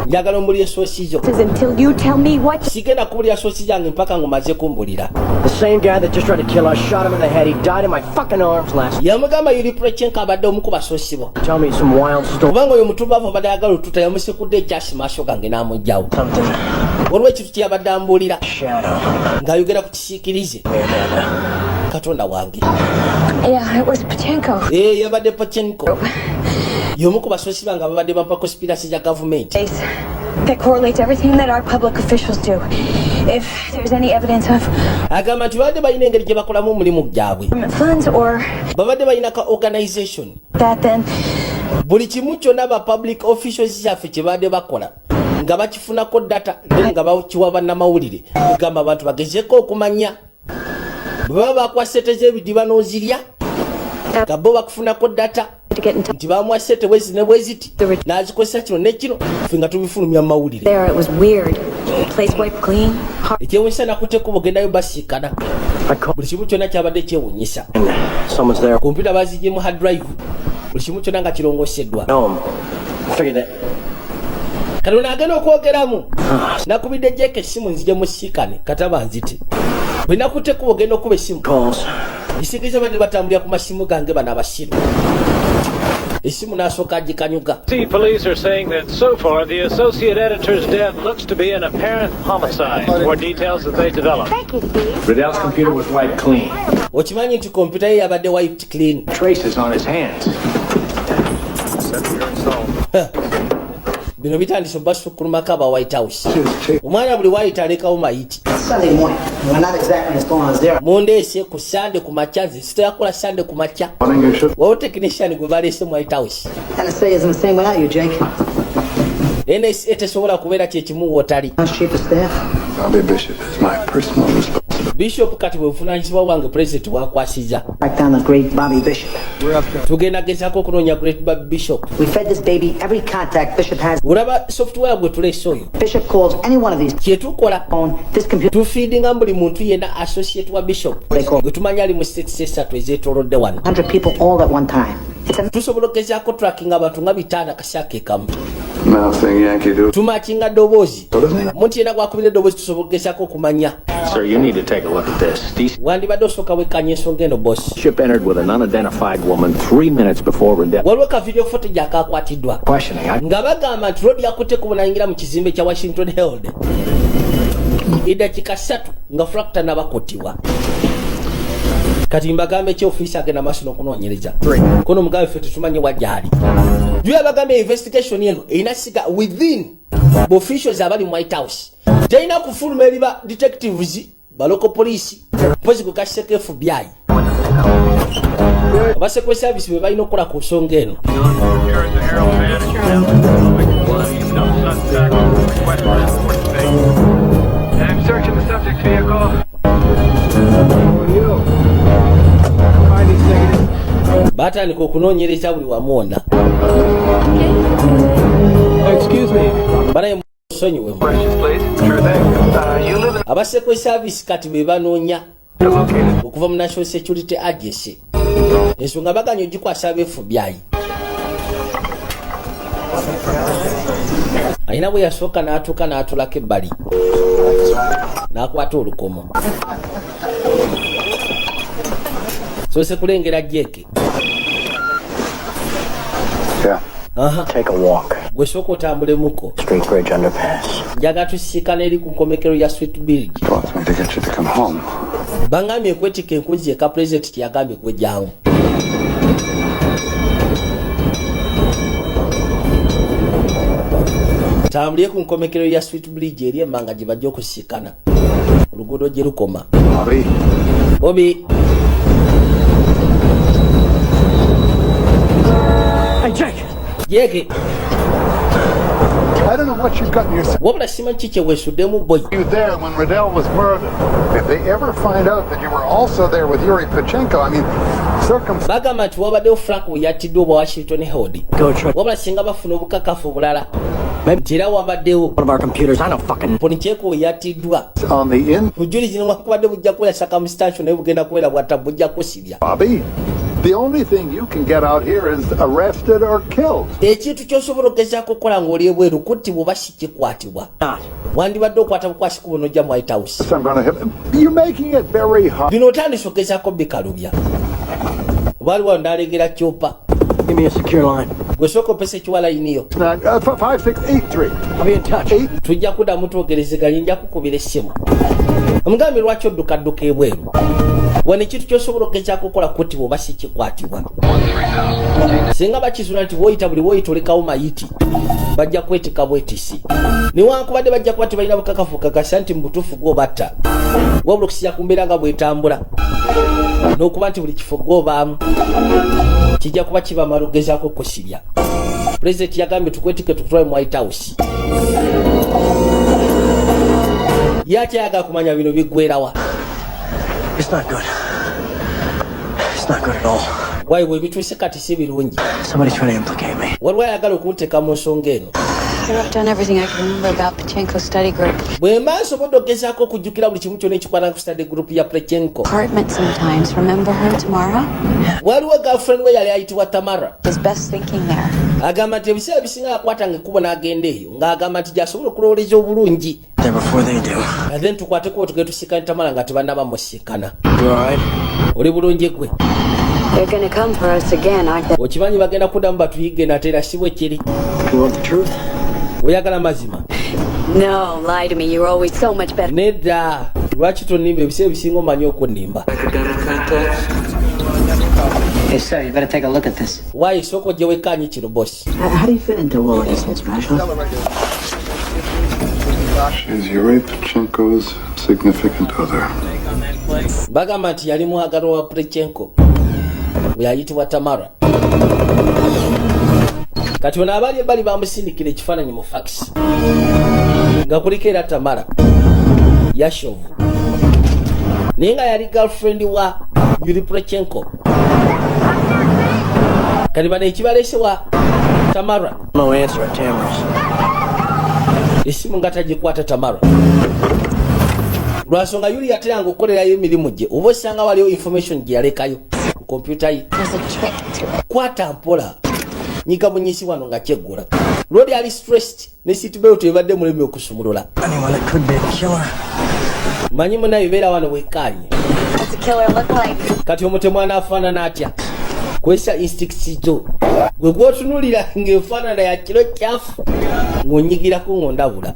Njagala omulya ensoosi zo. Until you tell me what. Sigenda kubulya ensoosi zange mpaka ngomaze kumbulira. The same guy that just tried to kill us shot him in the head. He died in my fucking arms last night. Yamugamba Yuri Prechenka abadde omu ku basoosi bo. Tell me some wild story. Kubanga oyo mutubavu abadde ayagala otuta yamusekudde ekyasi maaso gange n'amugjawo. Waliwo ekintu kye yabadde ambuulira. Ng'ayogera ku kisiikirize. Katonda wange. Yeah, it was Pachenko. Yabadde Pachenko. Y'omu ku basoosi bange ababadde bapa conspiracy ya government. That correlates everything that our public officials do. If there's any evidence of agamba nti babadde balina engeri gye bakolamu omulimu gyabwe. Funds or babadde balina ka organization. That then. Buli kimu kyonna ba public officials kyaffe kye babadde bakola. Nga bakifunako data nga bakiwa bannamawulire. Kugamba abantu bagezeko okumanya. Baba bakwasete z'ebidiba n'ozirya. Nga bo bakufunako data. Nti bamwasete bwezi ne bweziti. N'azikozesa kino ne kino. Ffe nga tubifulumya mu mawulire. There it was weird. Place wiped clean. Ekyewunyisa nakuteeko bogendayo basiikana. Buli kimu kyonna kyabadde kyewunyisa. Someone's there. Kompyuta bazigye mu hard drive. Buli kimu kyonna nga kirongoseddwa. Figured that. Kalona agenda okwogeramu. Nakubidde Jake essimu nzije mu siikane kataba nzite. Bwe nakuteeko bogenda okuba essimu. Isikiriza badde batambulira ku masimu gange bano abasiru. Esimu n'asooka agikanyuga. Police are saying that so far the associate editor's death looks to be an apparent homicide. More details as they develop. Thank you, Steve. Riddell's computer was wiped clean. Okimanyi nti kompyuta ye yabadde wiped clean. Traces on his hands. Bino bitandise basukkulumako aba White House. Omwana buli waayita alekawo mayiti. Sunday morning. We're not exactly installing zero. Mondeese ku Sande ku makya nze sitayakola Sande ku makya. Wawo technician gwe baleese mu White House. NSA isn't the same without you, Jake. NSA tesobola kubeera kyekimu wotali. Chief of Staff? Bobby Bishop is my personal responsibility. Bishop kati bwe buvunaanyizibwa bwange president bwakwasiza. Track down the great Bobby Bishop. Tugenda gezaako okunoonya great Bobby Bishop. We fed this baby every contact Bishop has. Olaba software gwe tuleese oyo. Bishop calls any one of these. Kyetukola on this computer. Tufiidinga buli muntu yenna associate wa Bishop. Gwe tumanya ali mu states esatu ezeetoolodde wano. 100 people all at one time. Tusobola okugezaako tracking abantu nga bitaana kasaako ekamu. Tumakinga ddoboozi. Muntu yenna gwakubira eddoboozi tusobola okugezaako okumanya. Sir, you need to take a look at this. Wandibadde osooka wekkanya ensonga eno boss. Ship entered with an unidentified woman 3 minutes before Riddell. Waliwo ka video footage akaakwatiddwa. Nga bagamba nti road yakutte kubonayingira mu kizimbe kya Washington Herald. Eddakiika 3 nga Fractor n'abakuttibwa. Kati mbagambe ekyofiisi agenda maaso n'okunoonyereza. Kono mugambe ffe tetumanyi wajja ali. Juu abagambe investigation eno erina siga within the officials abali mu White House. Terina kufuluma eri ba detectives ba local police mpozi ku kaseke FBI. Aba secret service be balina okukola ku nsonga eno. I'm searching the subject vehicle. Batandika okunoonyereza buli wamuona. Excuse me. Banaye musonyiwe. Aba secret service kati be banoonya okuva mu National Security Agency. Ensonga baganya ogikwasa aba FBI. Ayina bwe yasooka n'atuuka n'atulako ebbali. N'akwata olukomo. Soose kulengera Jake. Yeah. Take a walk. gwe soko tambule muko Street Bridge underpass. njaga tusikana eri ku nkomekero ya Street Bridge. Wants me to get you to come home. Bangambye kwetika enkuzi eka president yagambye kwejjangu. Tambulye ku nkomekero ya Street Bridge eri emmanga gye bajja okusikana oluguudo gye lukoma. Bobby. Hey, Jake. Jake. I don't know what you've gotten yourself. Wabula simanyi kiki weesuddemu boy. You there when Riddell was murdered. If they ever find out that you were also there with Yuri Pachenko, I mean, bagamba nti wabaddewo Frank yattiddwa obwa Washington Held. Wabula singa bafuna obukakafu obulala nti era wabaddewo Ponicheko yattiddwa bujulizi newankubadde bujja kubeera circumstantial naye bugenda kubeera bwatta bujja kusibya. Bobby, the only thing you can get out here is arrested or killed. Ekintu ky'osobola okugezaako okukola ng'oli ebweru kuttibwa oba si kikwatibwa. Wandibadde okwata bukwasiku buno ojja mu White House. You're making it very hard. Bino otandise okugezaako bikalubya. Waliwo ndalegera Chopa. Give me a secure line. Gwe soko pesa ekiwa line yo. 5683. I'll be in touch. Tujja kuddamu twogerezeganya nja kukubira essimu. Omugambi lwaki oddukadduka ebweru. Wano ekintu ky'osobola okugezaako okukola kuttibwa oba si kikwatibwa. Singa bakizula nti bw'oyita buli bw'oyita olekawo mayiti bajja kwetika bwetisi. Newankubadde bajja kuba tebalina bukakafu kakasa nti mu butuufu gw'obatta. Wabula okusiya ku mbeera nga bw'etambula. N'okuba nti buli kifo gw'obaamu kijja kuba kibamala okugezaako okusibya. Pulezidenti yagambye tukwetike tukutwale mu White House. Yakyayagala kumanya bino biggweerawa. It's not good. It's not good at all. Why we bituuse kati si birungi. Somebody's trying to implicate me. Waliwo ayagala okunteka mu nsonga eno. I've done everything I can remember about Pachenko's study group. Bwe mba nsobodde okugezaako okujjukira buli kimu kyonna ekikwata ku study group ya Pachenko. Apartment sometimes. Remember her, Tamara? Waliwo girlfriend we yali ayitibwa Tamara. His best thinking there. Agamba nti ebiseera bisinga akwatanga ekkubo n'agenda eyo ng'agamba nti gy'asobola okulowoleza obulungi. Before they do. And then tukwateko tugende tusikane Tamara nga tebannaba musikana. You alright? Oli bulungi gwe. They're gonna come for us again, aren't they? Okimanyi bagenda kuddamu batuyige nate era si bwe kiri. You want the truth? Oyagala mazima? No, lie to me. You're always so much better. Nedda. Lwaki tonnimba ebiseera bisinga omanyi okunnimba? Hey, sir, you better take a look at this. Why soko gye wekkaanyi kino boss? How do you fit into all of these things, Marshall? She's Yuri Pachenko's significant other. Bagamba nti yali mwagalwa wa Pachenko bwe yayitibwa Tamara. Kati ono abali ebbali bamusindikira ekifaananyi mu fax nga kuliko era Tamara Yashovu naye nga yali girlfriend wa Yuri Pachenko. Kati bano ekibaleese wa Tamara No answer at Tamara's. esimu nga tagikwata Tamara lwansonga Yuri yateranga okukolerayo emirimu gye oba osanga waliwo information gye yalekayo ku kompyuta ye. Kwata mpola nyiga bunyisi wano nga kyeggula lwoli ali stressed ne seatbelt ebadde mulemi okusumulula. Anyone that could be a killer. Manyi munayo beera wano wekkaanye. What's a killer look like? Kati omutemu anaafaanana atya? Kwesa instincts zo gwe gw'otunuulira ng'enfaanana ya kiro kyafu ng'onyigirako ng'ondabula.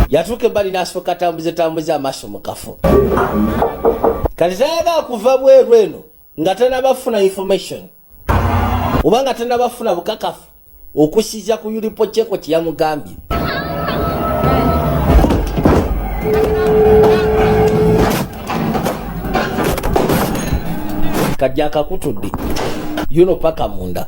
Yatuuka ebbali n'asooka tambuze amaaso mu kafo. Kati tayagala kuva bweru eno nga tannabafuna information oba nga tannabafuna bukakafu okusiza ku Yuri Pachenko kye yamugambye. Kajja akakutudde yuno paka munda.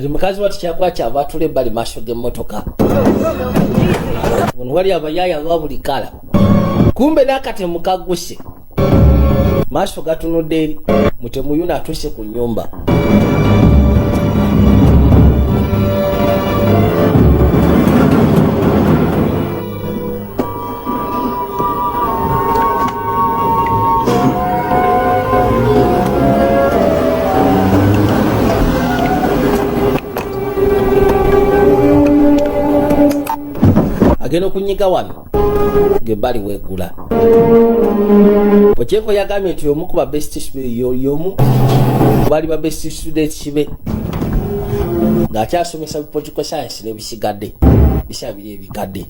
Mukazi wati kyakwa kyava atula ebbali maaso g'emmotoka. Ono wali abayaya lwa buli kala. Kumbe n'akatemu kagguse. maaso gatunudde eri mutemu yuno atuuse ku nnyumba. Agenda okunyiga wano ng'ebbali weegula. Okyeko yagambye nti omu ku ba best yomu bali ba best students kibe ng'akyasomesa political science n'ebisigadde bisabiri ebikadde.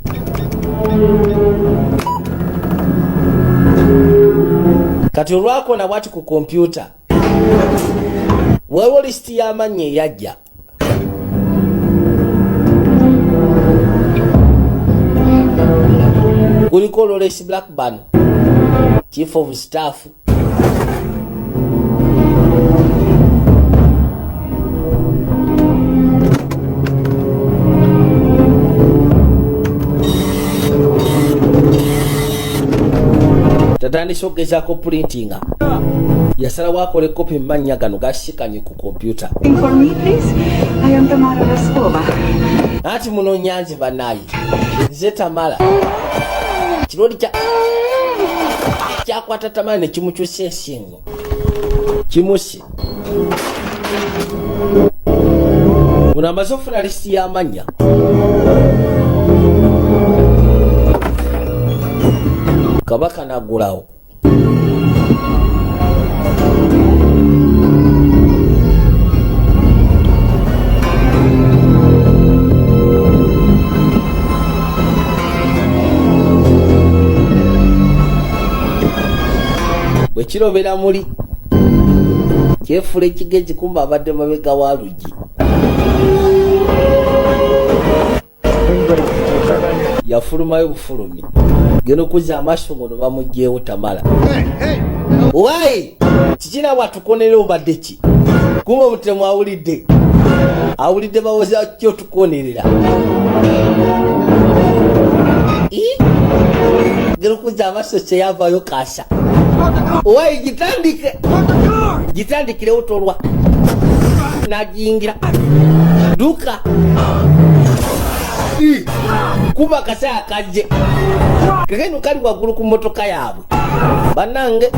Kati olwakona bwati ku kompyuta waliwo lisiti y'amannya eyajja. Kuliko Lawrence Blackburn, Chief of Staff. Tatandise okugezaako printinga. Yasalawo akole kopi mannya gano gasikanye ku kompyuta. Ati muno nyanzi banayi. Nze Tamala. Kirodi kyakwata Tamala ne kimukyusa ensingo. Kimusi. Muno amaze okufuna lisiti y'amannya. Kabaka n'aggulawo. Bwe kirobera muli kyefula ekigezi kumba abadde mabega wa luggi. Yafulumayo bufulumi. Genda okuzza amaaso ngono bamugyewo Tamala. Wai! Kikina bwatukonera obadde ki? Kumba omutemu awulidde. Awulidde bawoza kyo tukonerera. Genda okuzza amaaso kyeyavaayo kaasa. Wai gitandike. Gitandikirewo tolwa. Nagiyingira. Duka. Kuba kasa akaje. Kageno kali waggulu ku mmotoka yaabwe. Bannange.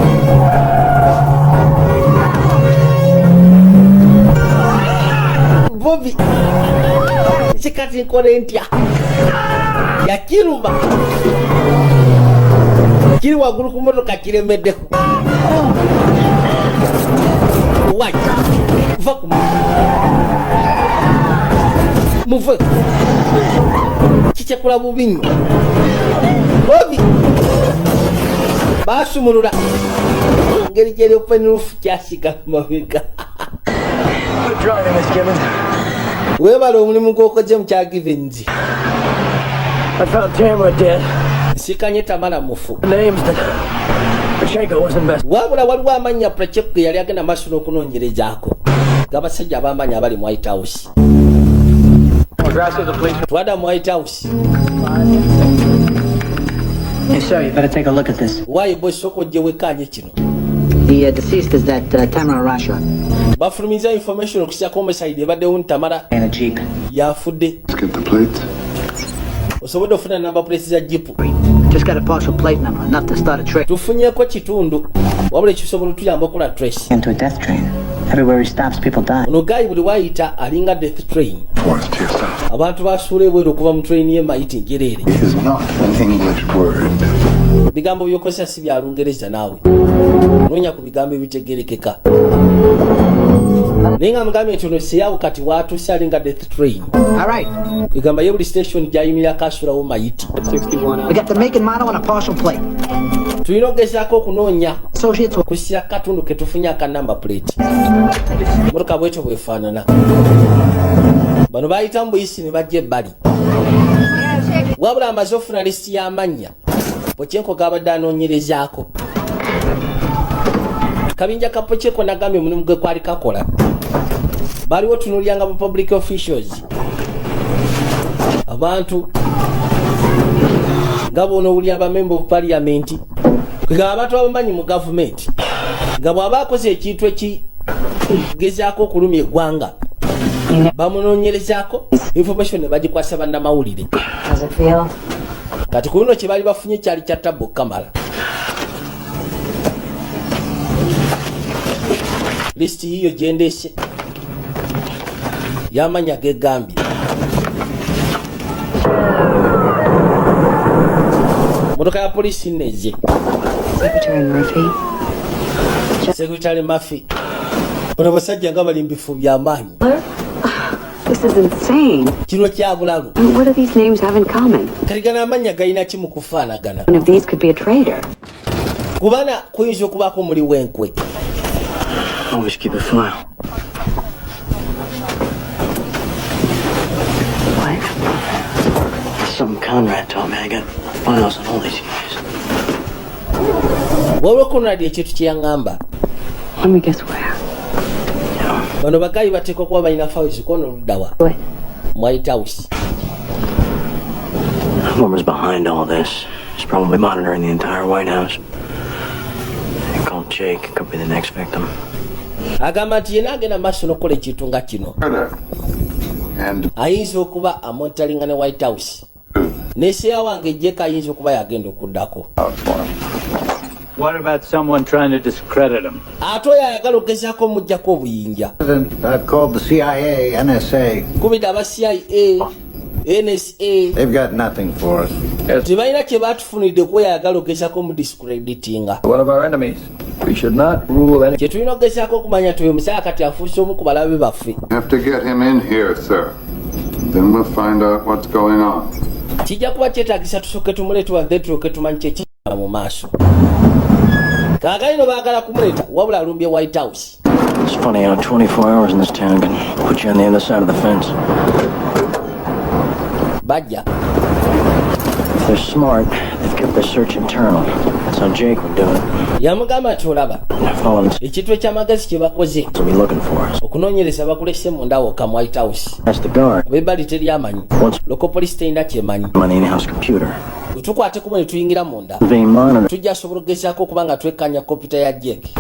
Bobi. Kikati nkole ntya. Yakirumba. Kiri waggulu ku mmotoka kiremeddeko. Wai. Vaku. Muve. Kichakula bubinyo. Bobi. Basumulula. Ngeri jeri openufu kyasiga mabega. Good driving, Miss Gibbons. Webale omulimu gw'okoze mu kya Givens. I found Tamara dead. Sikanye Tamala mufu. Names that Pacheco wasn't best. Wabula waliwo amannya Pacheco yali agenda maaso n'okunoonyerezaako. G'abasajja ab'amaanyi abali mu White House. Twada mu White House. Hey, sir, you better take a look at this. Why, boss, soko jewe kanye kino? The deceased is that Tamara Rasha. Bafulumiza information okusia homicide ebaddewo Tamara. And a Jeep. Yafudde. Let's get the plates. Osobola ofuna number plates za Jeep. Just got a partial plate number, enough to start a trick. Tufunyeko kitundu. Wabula ekisobola tuyamba okola trace. Into a death train. Everywhere he stops, people die. Ono guy buli wayita alinga death train. Forced to yourself. Abantu basuula ebweru okuva mu train ye mayiti njereere. It is not an English word. Bigambo byokozesa si bya Lungereza naawe. Noonya ku bigambo ebitegerekeka. Ninga mugambe nti ono seyawo kati watuuse alinga death train. All right. Kwegamba ye buli station gyayimira kasulawo mayiti. We got the make and model and a partial plate. Tulina okugezaako okunoonya kusira katundu ke tufunye aka number plate. Motoka bwetyo bwefaanana. Bano bayitamu buyisi ne bajja ebbali. Wabula amaze ofuna lisiti y'amannya. Pocheco gabadde anoonyerezaako. Kabinja ka Pocheco nagambye omulimu gwe kwali kakola. Baliwo tunuulyanga ba public officials. Abantu nga bono owulira ba member of parliament. Kwegamba abantu abamanyi mu government. nga bw'aba akoze ekintu ekigezaako okulumya eggwanga bamunoonyerezaako information ne bagikwasa bannamawulire kati ku luno kye bali bafunye kyali kya tabbo kamala lisiti yiyo gyendese yamanya gegambye motoka ya polisi neze Secretary Murphy ono basajja nga bali mbifu by'amaanyi. This is insane. Kino kyabulalu. What do these names have in common? Kaligana amanya galina kimu kufaanagana. One of these could be a traitor. Kubana kuyinza okubaako muli wenkwe. Always keep a file. What? Some Conrad told me. I got files on all these guys. Wabula Conrad ekintu kyeyangamba. Let me guess where. Bano bagayi bateekwa kuba balina files kono oluddawa. White House. Whoever's behind all this is probably monitoring the entire White House. They call Jake. Could be the next victim. Agamba nti yena agenda maaso n'okukola ekintu nga kino. Ayinza okuba amontalinga ne White House. Neseya wange Jake ayinza okuba yagenda okuddako. What about someone trying to discredit him? Ato yayagala okugezaako omuggyako obuyinja. I've called the CIA, NSA. Kubidde aba CIA, NSA. They've got nothing for us. Tebalina kye baatufunidde kuba yayagala okugezaako omudiscreditinga. One of our enemies. We should not rule any. Kye tulina okugezaako okumanya nti oyo omusaya kati afuuse omu ku balabe baffe. Have to get him in here, sir. Then we'll find out what's going on. Kijja kuba kyetaagisa tusooke tumuleete wadde tulyoke tumanyi kyekigenda mu maaso. Kagalino baagala kumuleeta wabula alumbye White House. It's funny how 24 hours in this town can put you on the other side of the fence. Bajja. If they're smart, they've kept their search internal. That's how Jake would do it. Yamugamba nti olaba. Ekintu eky'amagezi kye bakoze. So be looking for us. Okunoonyereza bakulese munda wokka mu White House. That's the guard. Abebbali teryamanyi. Local police terina kyemanyi. On the in-house computer. Tukwate kuba ne tuyingira munda. Tujja sobola okugezaako okuba nga twekkanya kompyuta ya Jake.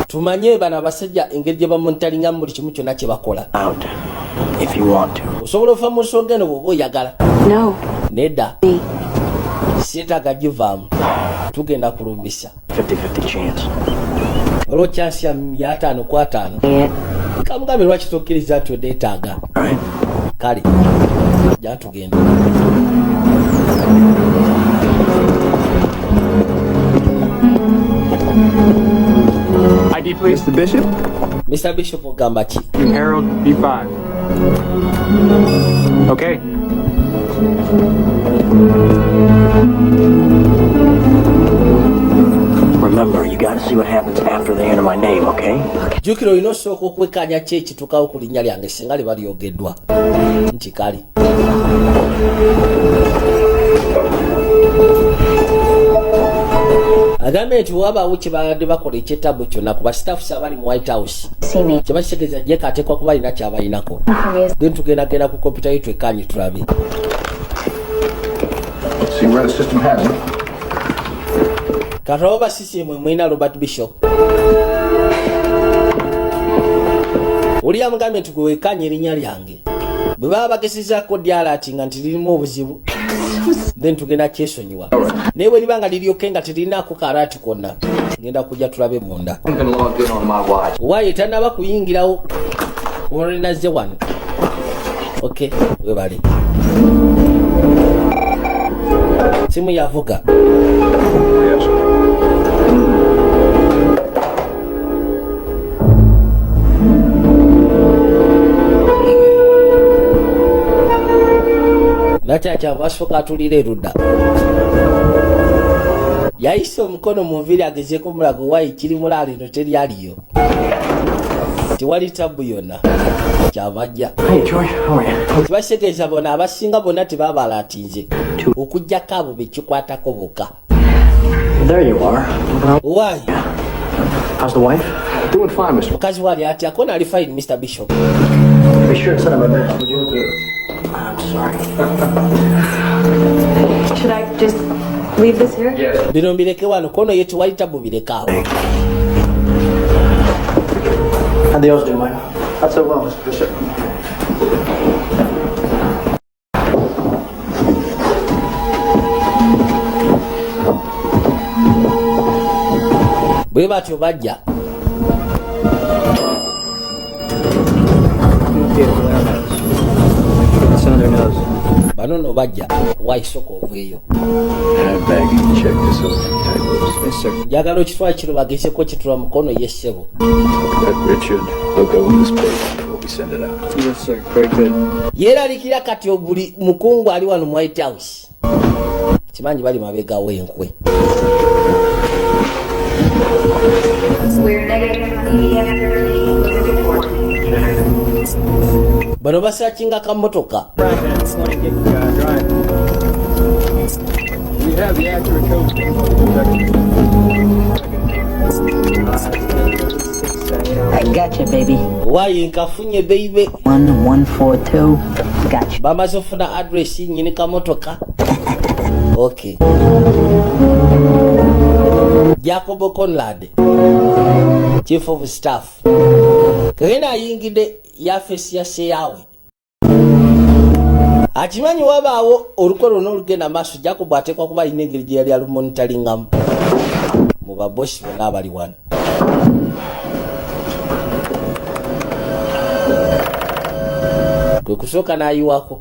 Tumanye bano abasajja engeri gye bamontalingamu buli kimu kyonna kye bakola. Out. If you want to. Osobola ofa mu nsonga eno bw'oba oyagala. No. Nedda. Seetaaga givaamu. Tugenda kulumbisa. 50-50 chance. Olwo chance ya 5-5. Kamugambe lwaki tokkiriza nti odeetaaga. Kale. Jja tugenda. ID, please. Mr. Bishop? Mr. Bishop ogamba ki? Harold B5. Okay. Remember, you gotta see what happens after they enter my name, okay? Jukiro olina osooka okwekanya ki ekituukawo ku linnya lyange singa liba lyogeddwa. Nti kali. Agambe nti wabaawo kye babadde bakola ekyettabbo kyonna ku basitaafusi abali mu White House. Kye bakitegeeza Jake ateekwa kuba alina ky'abalinako. Then tugendagenda ku kompyuta ye twekkanye tulabe. See where the system has it. Kataba ba CCM mwina Robert Bishop. Oli amugambe nti gwewekkanye erinnya lyange. Bwe baba bagesizaako dyalatinga nti lirimu obuzibu. Then tugenda kyesonyiwa. Naye bwe liba nga liryoke nga terinaako karaati konna. Ngenda kujja tulabe munda. Waaye tannaba kuyingirawo. Olinaze wano. Okay, webale. Simu yavuga. Nakyakyavu asooka atulira erudda. Yayise omukono mu nviiri agezeeko omulago waayi kiri mulaalo eno teryaliyo. Tewali tabbu yonna. Kyabajja. Tibakitegeeza bona abasinga bonna tebabalatinze. Okuggyako abo bekikwatako bokka. There you are. Why? How's the wife? Doing fine, Mr. Mukazi wali atya kona ali fine, Mr. Bishop. Be sure to send him a message. Would you do? I'm sorry. Should I just leave this here? Bino mbireke wano kono yetu wali tabu bireka awo. How'd the O's do, Michael? Not so well, Mr. Bishop. bwe batyo bajja bano no bajja waisoko ovweyo njagala okitwala kino bageseko kitula mukono yessebo yeeralikira kati buli mukungu ali wano mu White House kimanyi bali mabega w'enkwe bano basakinga kamotoka I gotcha, baby. Why nkafunye baby 1142. Gotcha. Bamaze ofuna address nyini kamotoka. Okay. Jacob Conrad, Chief of Staff. Kena yingide yafesi ya seyawe. Achimanyi wabaawo olukolo n'olugenda maaso Jacob atekwa kuba inengeri gye yali alumonitalingamu mu babosi bonna abali wano. Kwe kusooka n'ayiwako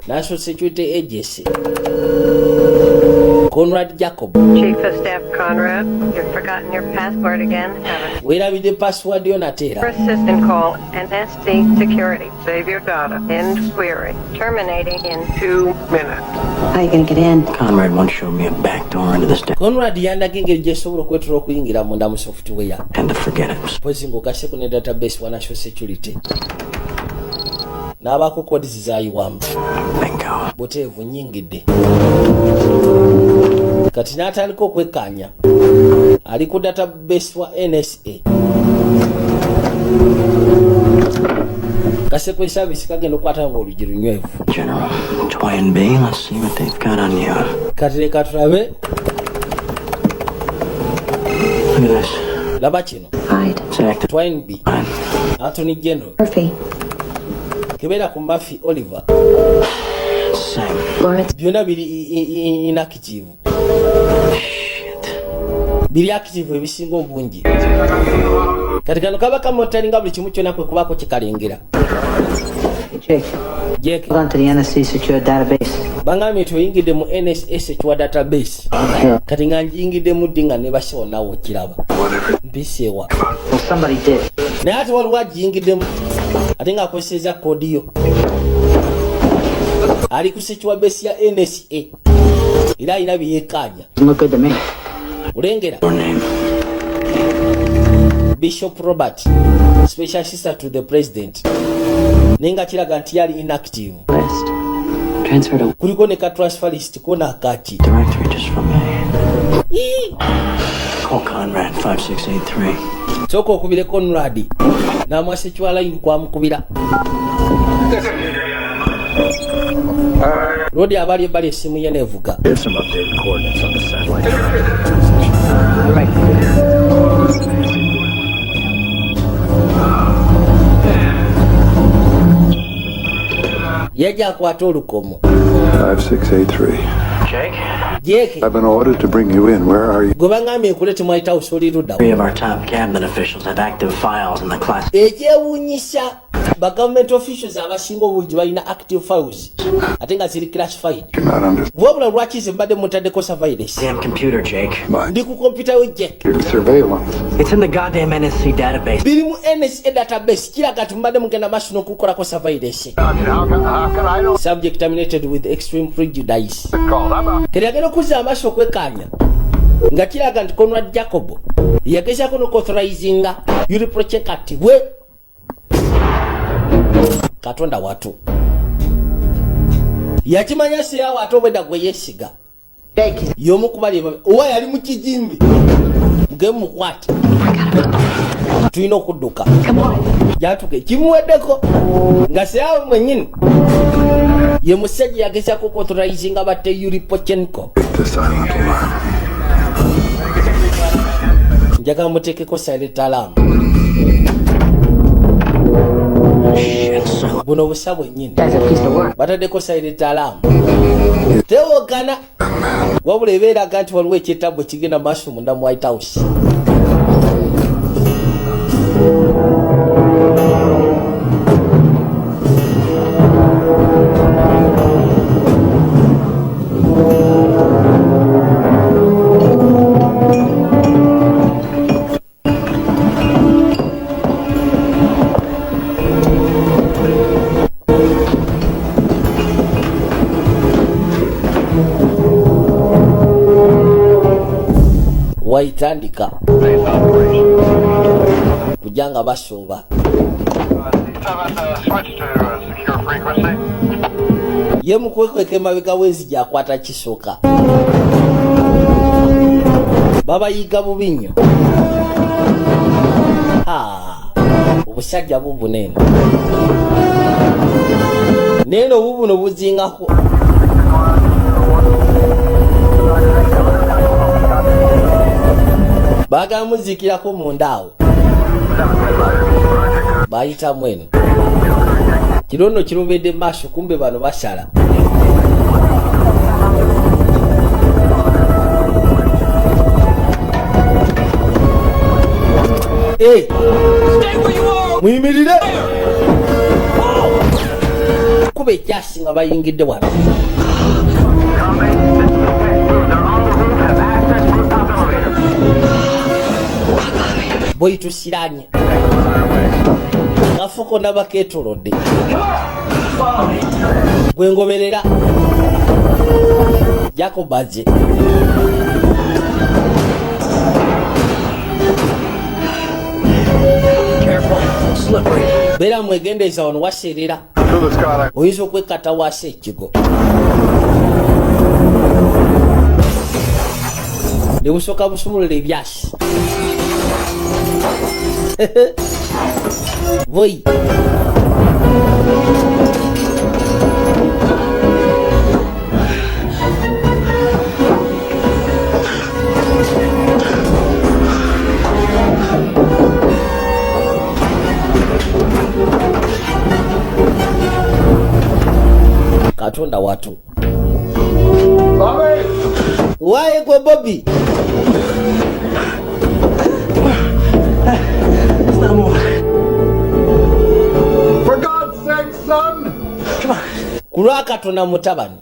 National Security Agency Conrad Jacob. Chief of Staff Conrad, you've forgotten your password again, haven't you? Weerabidde password yo nateera. Assistant call NSC Security. Save your data. End query. Terminating in 2 minutes. How are you gonna get in? Conrad once showed me a back door into this Conrad yandaga engeri gyesobola okwetula okuyingira munda mu software. Tend to forget it. Pozi ng'ogaseko ne database wa National Security. N'abaako codes zaayiwamu. Bingo. Buteevu nnyingidde. Kati n'atandika okwekkaanya. Ali ku database wa NSA. Kasekwe service kagenda okukwata ng'oluggi lunywevu. General, Twine B, let's see what they've got on you. Kati leka tulabe. Look at this. Laba kino. Hide. It's active. Twine B. Anthony General. Murphy. Kebera ku Murphy Oliver. Same. Lawrence. Byonna biri inactive. Biri active ebisinga obungi. Kati kano kaba kamotalinga buli kimu kyonna kwe kubaako kikalengera. Jake. Hold on to the NSC secure database. Bangambye tuyingidde mu NSA secure database. Kati nga njingidde mu ddi nga ne basoonawo kiraba. Mpiseewa. Well, somebody did. Naye ate waliwo ajingiddemu ate nga akozesezza koodi yo. Ali ku secure base ya NSA. Era alina bye yeekkaanya. Look good to me. Ulengera. Bishop Robert, Special Assistant to the President. Nenga kiraga nti yali inactive. Transfer to kuliko ne ka transfer list kona akati. Directory just for me. Call Conrad 5683. Soko okubire Conrad. N'amwasechwala line kwa mukubira. Rodi abali ebali esimu ye nevuga. Here's some updated coordinates on the satellite. Yaja akwata olukomo. 5683. Jake. I've been ordered to bring you in. Where are you? Gobangambye nkulete mu White House oli ludda. 3 of our top cabinet officials have active files in the class. Ekyewuunyisa ba government officials abasinga obungi balina active files ate nga ziri classified. Wabula lwaki ze mbadde mutaddeko surveillance? Damn computer, Jake. Ndi ku computer we Jake. Surveillance. It's in the goddamn NSC database. Biri mu NSA database kiraga tumbadde mugenda maaso n'okukolako surveillance. Subject terminated with extreme prejudice. Keragenda okuzza amaaso okwekkaanya nga kiraga nti Conrad Jacob yagezaako n'okuauthorizinga Europroject ati we Katonda watu yakimanya seyawo ate obwedda gwe yesiga y'omu kubali owa yali mu kijimbi mugemu mukwate tulina okudduka yatuke kimuweddeko nga seyawo mwennyini ye musajja yagezaako okuauthorizinga batte Yuripochenko. Njagala muteekeko silent alarm. buno busabwe nyine bataddeko silent alarm tewogana wabula ebeeraga nti waliwo ekyetabwe kigenda maaso munda mu White House. Waitandika kujanga basumba ye mukwekweka emabega w'enzigi akwata kisoka babayiga bubi nnyo. Obusajja bubunene neno bubuno buzingako baga muzikirako munda awo bayita mweno kirono kirumedde maaso kumbe bano basala. Muyimirire kuba ekyasi nga bayingidde wano. Boyitusiranye akafuko n'abaketolodde gwengoberera jakobaje beera mwegendeeza wano waserera oyinza okwekata wase ekigo ne busooka busumulula ebyasi. Voi katonda watu waye gwe Bobby For God's sake, son! Kulwa katonda mutabani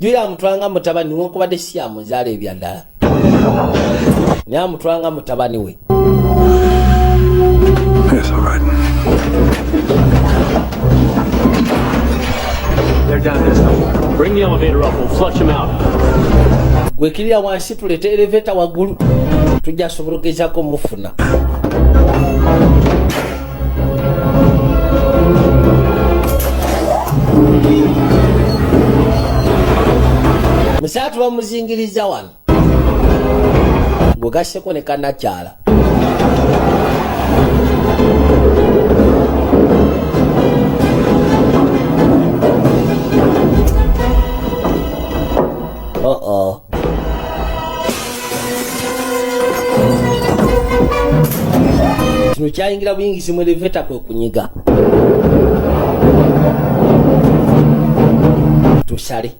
juya mutwanga mutabani wokubadde siya muzaala ebyaddala naye mutwanga mutabani we. Yes, all right. They're down there somewhere. Bring the elevator up. We'll flush them out. Gwekirira wansi tulete elevator waggulu tujja sobologezako mufuna. Musatu bamuzingiriza wano gwegasseko ne kannakyala. Kino kyayingira buyingizi mu elevator kwe kunyiga. Tusale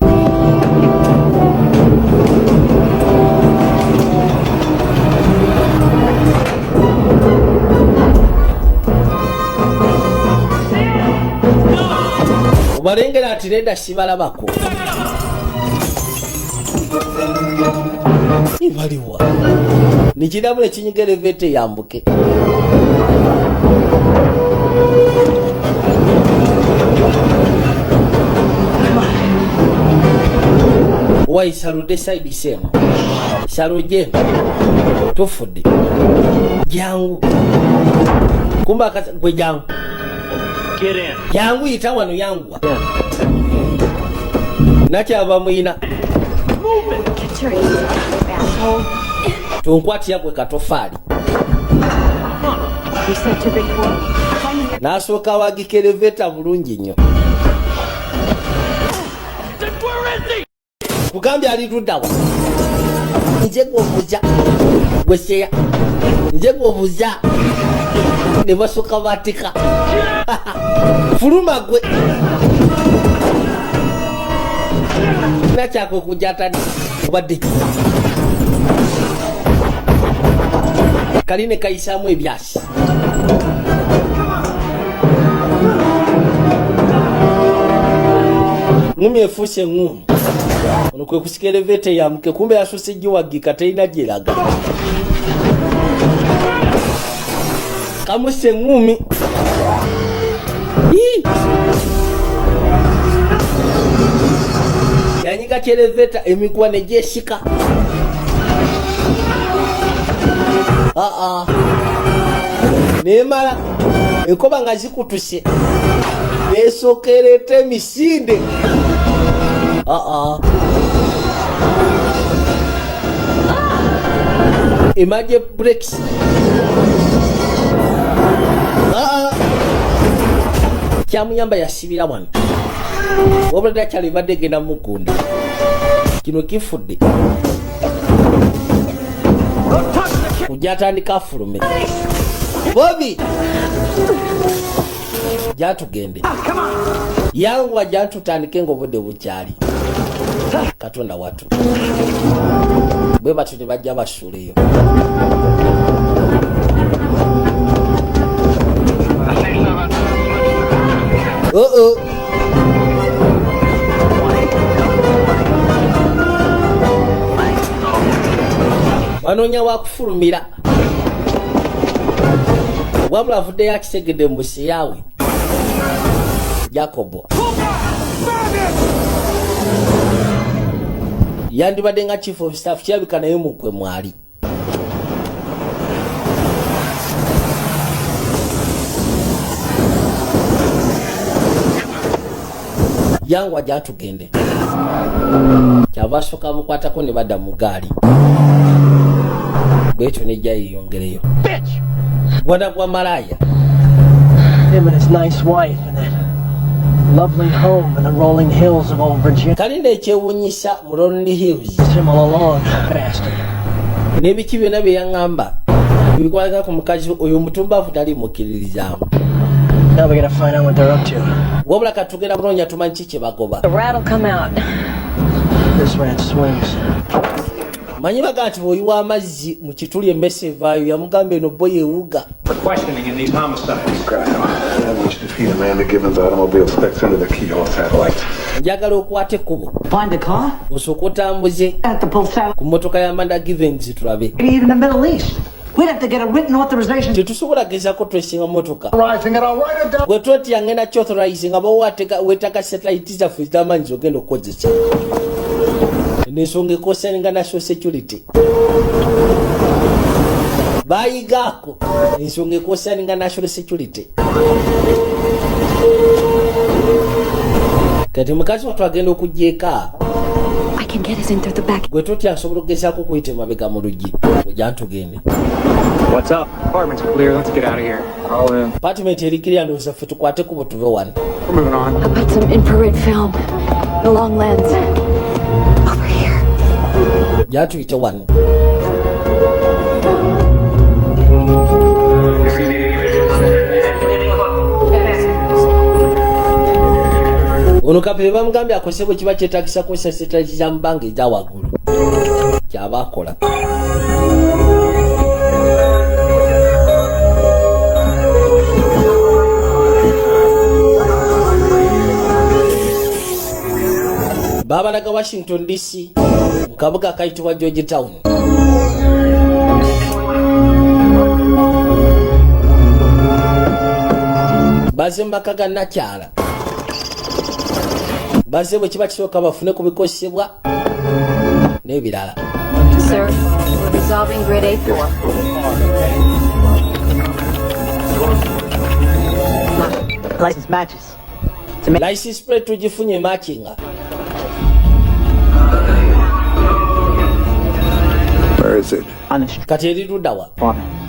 obalengera ati nedda sibalabako ibaliwa nikidabula ekinyiga elevator yambuke. Why salude side same saluje tofudde jangu kumba gwe jangu Get in. Yangu yita wano yangu nakyava mwina tunkwatira gwe katofaali nasooka wagika eleveta bulungi nnyo kugambye ali luddawa nje gwobuza gweseya nje gwobuza ne basooka batika fuluma gwe nakyakwe kujatani obadde kaline kayisaamu ebyasi ngumi efuuse ngumi ono kwe kusika elevator yamuke kumbe yasose giwagika terina gyeraga kamuse ngumi yanyiga kyeleveta emiguwa negyesika nemala enkoba nga zikutuse nesokereta emisinde emaje breaks kyamuyamba yasibira wano wabula dakyali badde genda mugunda kino kifudde kujja atandika afulume Bobi jatugende yangu ajatutandike ng'obudde bukyali katonda watu bwe batyo ne bajja basuuleyo banoonya wakufulumira wabula avuddeyo akisegedde mu busi yaawe Jacobo yandibadde nga chief of staff kyabika naye mukwe mwali yangu ajja tugende kyabasooka mukwatako ne badda mu gaali bwetyo nejja yiyongereyo gwana gwa malaya him and his nice wife and that lovely home in the rolling hills of old Virginia. Kalina ekyewuunyisa mu Rolling Hills him all along, bastard. N'ebiki byonna bye yaŋŋamba bikwata ku mukazi oyo omutumbavu tali mukkiririzaamu. Now we're gonna find out what they're up to. Wabula katugenda kunoonya tumanyi ki kye bagoba. The rat will come out. This rat swings. Manyi baga nti bw'oyiwa amazzi mu kituli emmese evaayo yamugamba eno bo yeewuga. Questioning in these homicides. I want you to feed Amanda Gibbons' automobile specs under the keyhole satellite. Njagala okwata ekkubo. Find the car? Osooka otambuze At the pull satellite. ku mmotoka ya Amanda Gibbons tulabe. Maybe even the Middle East. We'd have to get a written authorization. Tetusobola gezaako twesinga mmotoka. Authorizing it, I'll write it down. Bwe twoti yangenda kyothorizinga weetaka satellite zaffe ez'amaanyi zogenda okukozesa. N'ensonga ekosaninga national security. Bayigaako ensonga ekosaninga national security. Kati mukazi wattu agenda okujja eka. I can get us in through the back. Gwe toti asobola okugezaako okuyita emabega mu luggi. Ojja ntugende. What's up? Apartment's clear. Let's get out of here. All in. Apartment erikirya ndowooza ffe tukwate kubo tuve wano. We're moving on. How about some infrared film? The long lens. Over here. Jja tuyite wano. Ono kapere bamugambye akose bwe kiba kyetagisa kukozesa satellite za mbanga eza waggulu. Kyaba akola. Babalaga Washington DC mu kabuga akayitibwa Georgetown. Baze mbaka ga nakyala. Baze bwe kiba kisooka bafune ku bikosebwa n'ebirala. Sir, we're resolving grid A4. License matches. License plate tugifunye matchinga. Where is it? Kati eri luddawa.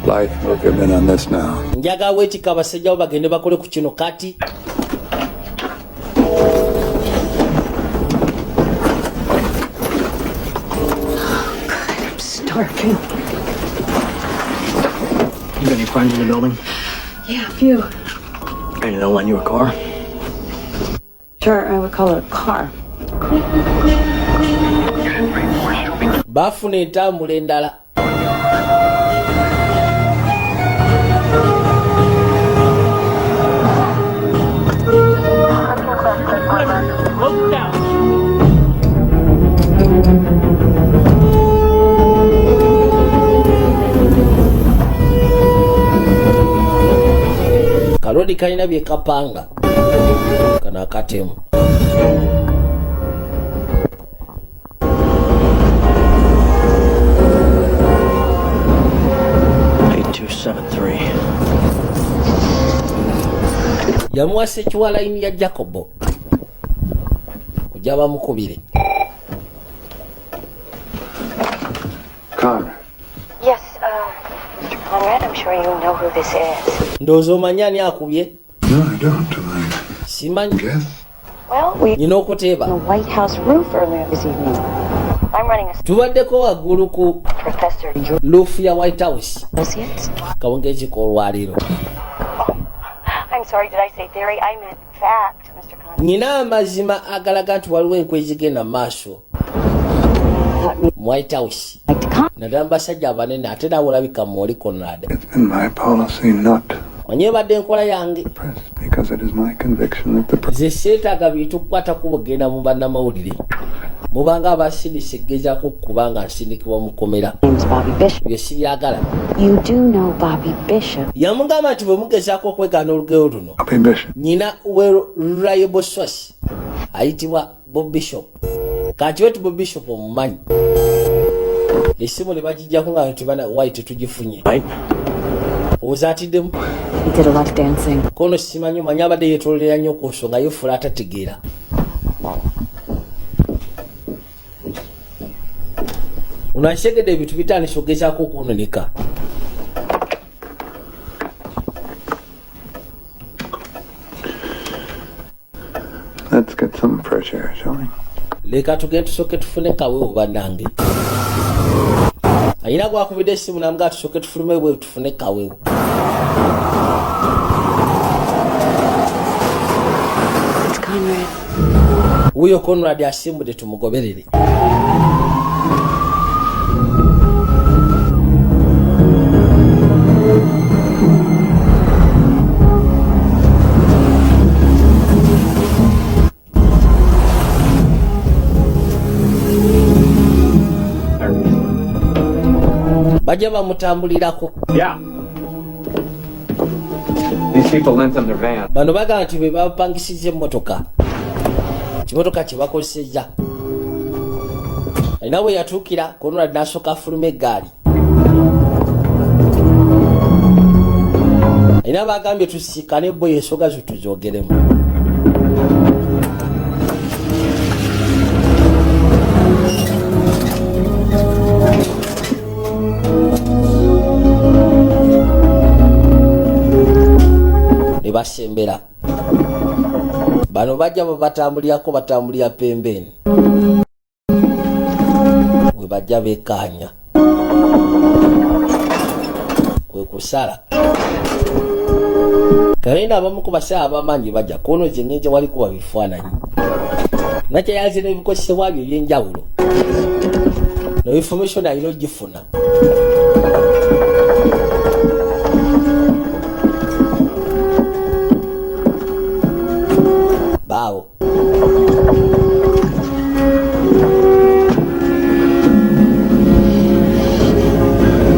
Light, we'll get in on this now. Njaga weetika abasajjawo bagende bakole ku kino kati. I'm starving. You got any friends in the building? Yeah, a few. Ready to lend you a car? Sure, I would call it a car. Bafuna entambula endala. Kalodi kalina bye kapanga kana akatemu. Yamuwasa ekiwalayini ya Jacobo kujja bamukubire. Conrad. Yes, Mr. Conrad, I'm sure you know who this is. Ndowooza omanyi ani akubye? No, I don't. Simanyi. Yes. Well, we Nina okuteeba. on the White House roof earlier this evening. I'm running a Tubaddeko waggulu ku Professor roof ya White House. Associates. Kawungeezi k'olwaliro. I'm sorry, did I say theory? I meant fact, Mr. Conrad. Nina amazima agalaga nti waliwo enkwe ezigenda maaso mu White House. Naddala basajja abanene ate naawe olabika mwoli Conrad. It's been my policy not Manye ebadde enkola yange. because it is my conviction that the Ze seetaaga bintu kukwata kubagenda mu bannamawulire. Mubanga abasindise gezaako kubanga nsindikibwa mukomera. Bye sibyagala. You do know Bobby Bishop. Yamugamba nti bwe mugezaako okwegaana olugero luno. Nyina we reliable source ayitibwa Bob Bishop. Kati wetu Bob Bishop omumanyi. Essimu ne bagijjako nga ntibana wayi tetugifunye. Ozatiddemu. He did a lot of dancing. Kono simanyi omanyi abadde yeetoolera nnyo ku nsonga y'effula atategeera. Unansegedde ebintu bitandise okugezaako okwonooneka. Let's get some fresh air, shall we? Leka tugende tusooke tufune kawewo bannange. Ayina gwakubidde essimu namugaa tusooke tufulume bwe tufune kawewo. Wuyo Conrad asimbudde tumugoberere. Bajja bamutambulirako. Yeah. These people lent them their van. Bano bagamba nti be bapangisizza emmotoka. Kimotoka kye bakozesezza. Ayina bwe yatuukira Conrad n'asooka afuluma eggaali. Ayina bagambye tusiikane bo ensonga zo tuzoogeremu. Ne basembera. Bano bajja babatambulirako batambulira pembeni. We bajja beekaanya. Kwe kusala. Kalina abamu ku basawo abamanyi bajja kono zengenje wali kuba bifaananyi. Nakye yazi n'ebikozesebwa byo eby'enjawulo. No information ayina ogifuna. Bao.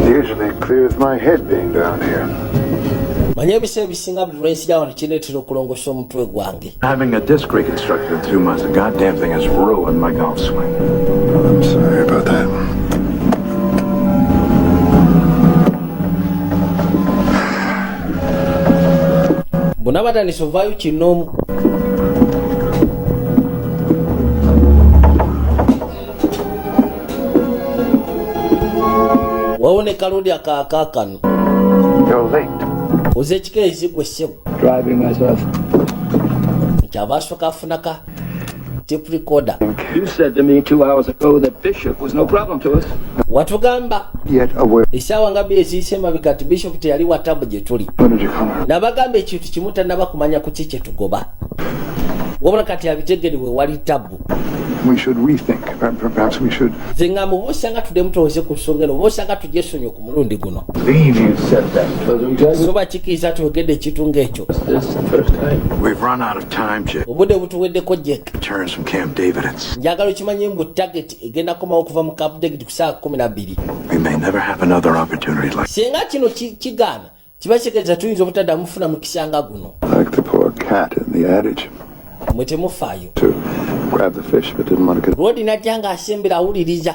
Usually clears my head being down here. Manye ebise ebisinga buli lwensi wano kireetera okulongosa omutwe gwange. Having a disc reconstructed in 2 months, the goddamn thing has ruined my golf swing. I'm sorry about that. Bonna batandise ovaayo kinoomu. Wawone kalodi akaakakano. You're late. Oze ekikeezi gwe ssebo. Driving myself. Kyava asooka afunaka tape recorder. You said to me 2 hours ago that Bishop was no problem to us. Watugamba Yet aware. esawa nga byeziyise mabega ati Bishop teyali wa tabu gye tuli. Nabagamba ekintu kimu tannaba kumanya ku kiki tugoba. Wabula kati abitegerewe wali tabu. We should rethink. Perhaps we should. Zenga mubosanga tudemu tuweze ku nsonga eno bosanga tujesonyo ku mulundi guno. You said that. Soba kikiriza twogedde ekitunga ekyo. We've run out of time, Jack. Obudde butuweddeko Jack. Returns from Camp David. Njagala okimanye mbu target egenda komawo okuva mu Camp David ku ssaawa 12. We may never have another opportunity like. Singa kino kigaana kiba kitegeeza tuyinza obutadda mufuna mukisa nga guno. Like the poor cat in the adage. Mwe temufaayo. To grab the fish but didn't want to get. Rodi najja nga asembera awuliriza.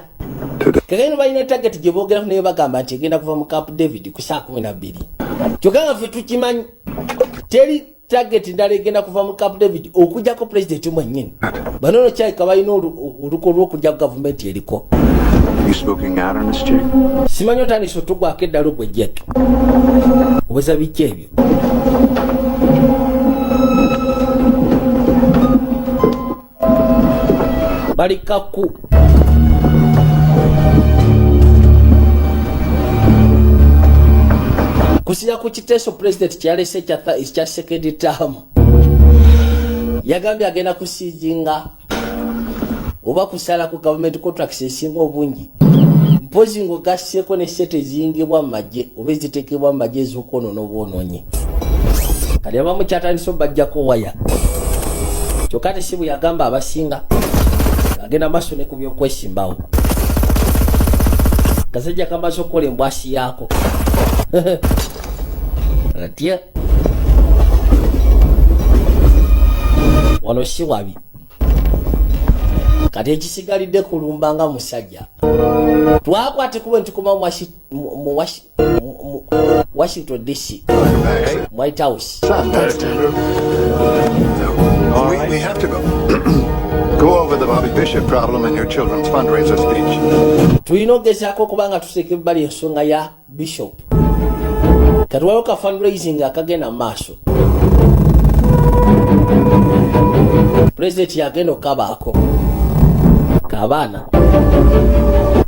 Kageno balina target gye boogeraku naye bagamba nti egenda kuva mu Camp David ku ssaawa 12. Kyokka nga ffe tukimanyi teri target ndala egenda kuva mu Camp David okujjako president mwennyini. Bano no kyayika balina oluko lw'okujja ku gavumenti eriko. You smoking out on us, Jack? Simanyi otandise otugwako eddalo gwe Jack. Obeza biki ebyo? Balikaku. Kusinya ku kiteeso president kyalese ekya second term. Yagambye agenda kusiijinga oba kusala ku government contracts esinga obungi. Mpozi ng'ogasseko ne sente eziyingibwa mu magye oba eziteekebwa mu magye ez'okwonoona obwonoonyi. Kati abamu kyatandise bajjako waya. Kyokka ate si bwe yagamba abasinga agenda maaso ne ku by'okwesimbawo. Kasajja kamaze okukola embwasi yaako. Atya wano si wabi. Kati ekisigalidde kulumbanga musajja. Twakwate kuba ntukoma mu Washington DC. White House. We have to go over the Bobby Bishop problem and your children's fundraiser speech. Tulina okugezaako kubanga tuseke ebbali ensonga ya Bishop. Kati waliwo ka fundraising akagenda mu maaso. President yagenda okabaako. Kabaana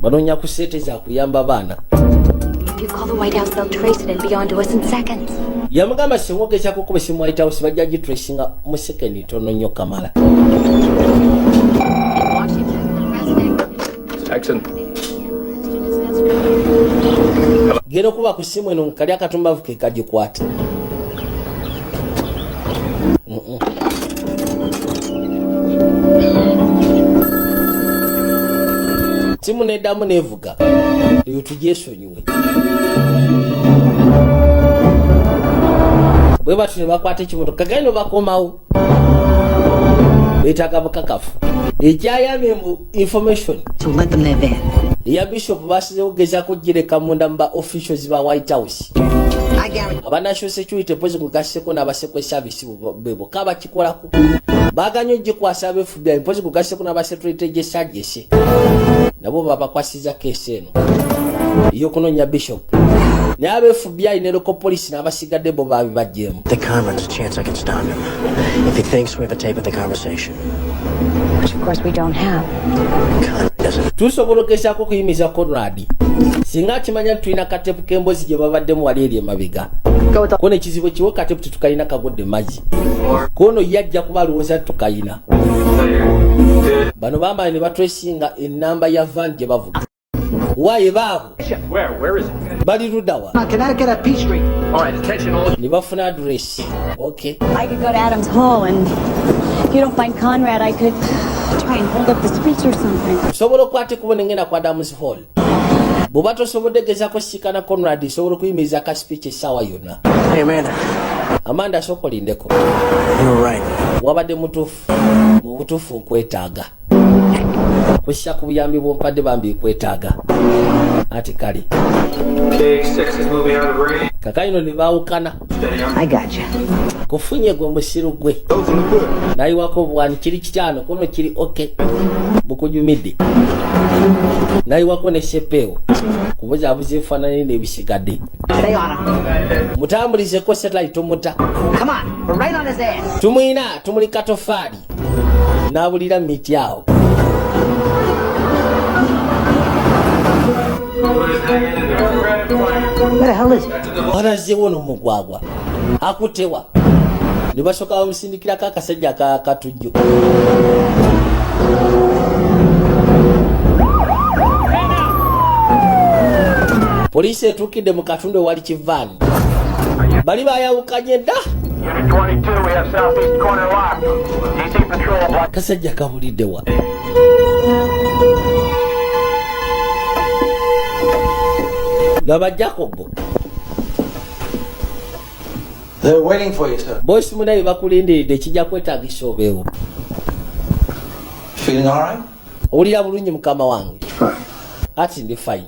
banoonya ku ssente za kuyamba baana. If you call the White House, they'll trace it and be on to us in seconds. Yamugamba singogezaako kuba si mu White House bajja gitracinga mu sekendi ntono nnyo kamala. Jackson. Genda okuba ku simu eno kali akatumbavu ke kagikwata. Simu neddamu nevuga eyo tugyesonyiwe. Bwe batu ne bakwata ekimotoka kagano bakomawo beetaaga bukakafu ekyayamye mu information To let them live in. ya Bishop basizewo kugezaako gireka munda mu ba officials ba White House. Aba National Security Police kugasseko n'abasekwe service bebo kaba kikolako baganya ogikwasa abe FBI mpozi kugasseko n'abasekretary gy'essajjese nabo babakwasiza keesi eno ey'okunoonya Bishop naye abe FBI ne local police n'abasigadde bo babibajjeemu. The Conrad's a chance I can stop him if he thinks we have a tape of the conversation. Which of course we don't have. Conrad doesn't. Tusobola okugezaako okuyimiza Conrad singa akimanya tulina katepu k'embozi gye babaddemu wali eri emabega kono ekizibu ekiwe katepu tetukalina kagodde mazzi kono yajja kuba alowooza tukayina bano bambala ne batwesinga ennamba ya van gye bavuga waye baabo Where is it? bali luddawa Connecticut at P Street. All right, attention all. ne bafuna address. Okay, I could go to Adams Hall, and if you don't find Conrad, I could try and hold up the speech or something. sobola okwate kubona ngenda ku Adams Hall bw'oba tosobodde gezaako sikana Conrad sobola okuyimiriza ka speech essaawa yonna. Hey, Amanda. Amanda sokolindeko You're right. wabadde mutuufu mu butuufu nkwetaaga kussa ku buyambi bw'ompadde bambi nkwetaaga ati kale kakayino ne baawukana I got you. kufunye gwe musiru gwe nayiwako obwani kiri kikyano kono kiri okay bukujumidde naye wakone shepewo kubuza buze fanane nebisigadde mutambulize ko satellite tumuta. Come on, we're right on his ass. Tumuli katofali nabulira miti awo. Where the hell is he? Wanazewo n'omugwagwa akutewa ne basooka bamusindikirako akasajja katujjo. Poliisi etuukidde mu katundu ewali kivaani bali bayawukanye dda. Kasajja kabulidde wa laba Jacobo. They're waiting for you, sir. Boss munaye bakulindiridde kijja kwetaagisa obeewo. Feeling all right? Owulira bulungi mukama wange? Ati ndi fine.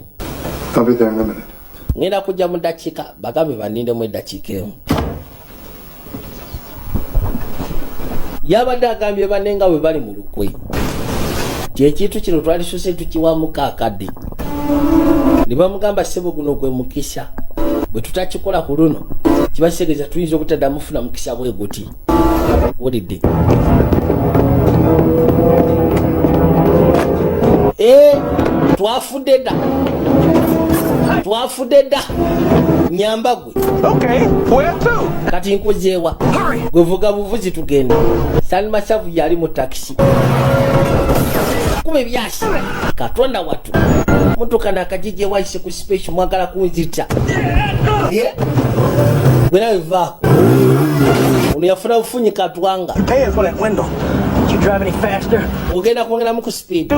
I'll be there in a minute. Ngenda kujja mu ddakiika bagambe banindemu eddakiika emu. Yabadde agambye banenga bwe bali mu lukwe. Ekintu kino twalisuuse tukiwamuko akadde. Ne bamugamba ssebo guno gwe mukisa. Bwe tutakikola ku luno kibaseegeza tuyinza obutaddamu funa mukisa bwe guti. Wulidde? Twafudde dda. Nyamba gwe. Okay, where to? Kati nkuzeewa. Gwe vuga buvuzi tugende. Sani Masavu yali mu takisi. Kume byasi. Katonda watu. Motoka nakajije waise ku special mwagala kunzita. Gwe nawe vaako. Unayafuna bufunyi katwanga. Paying for that window. Did you drive any faster? Ugenda kwongeramu ku speed.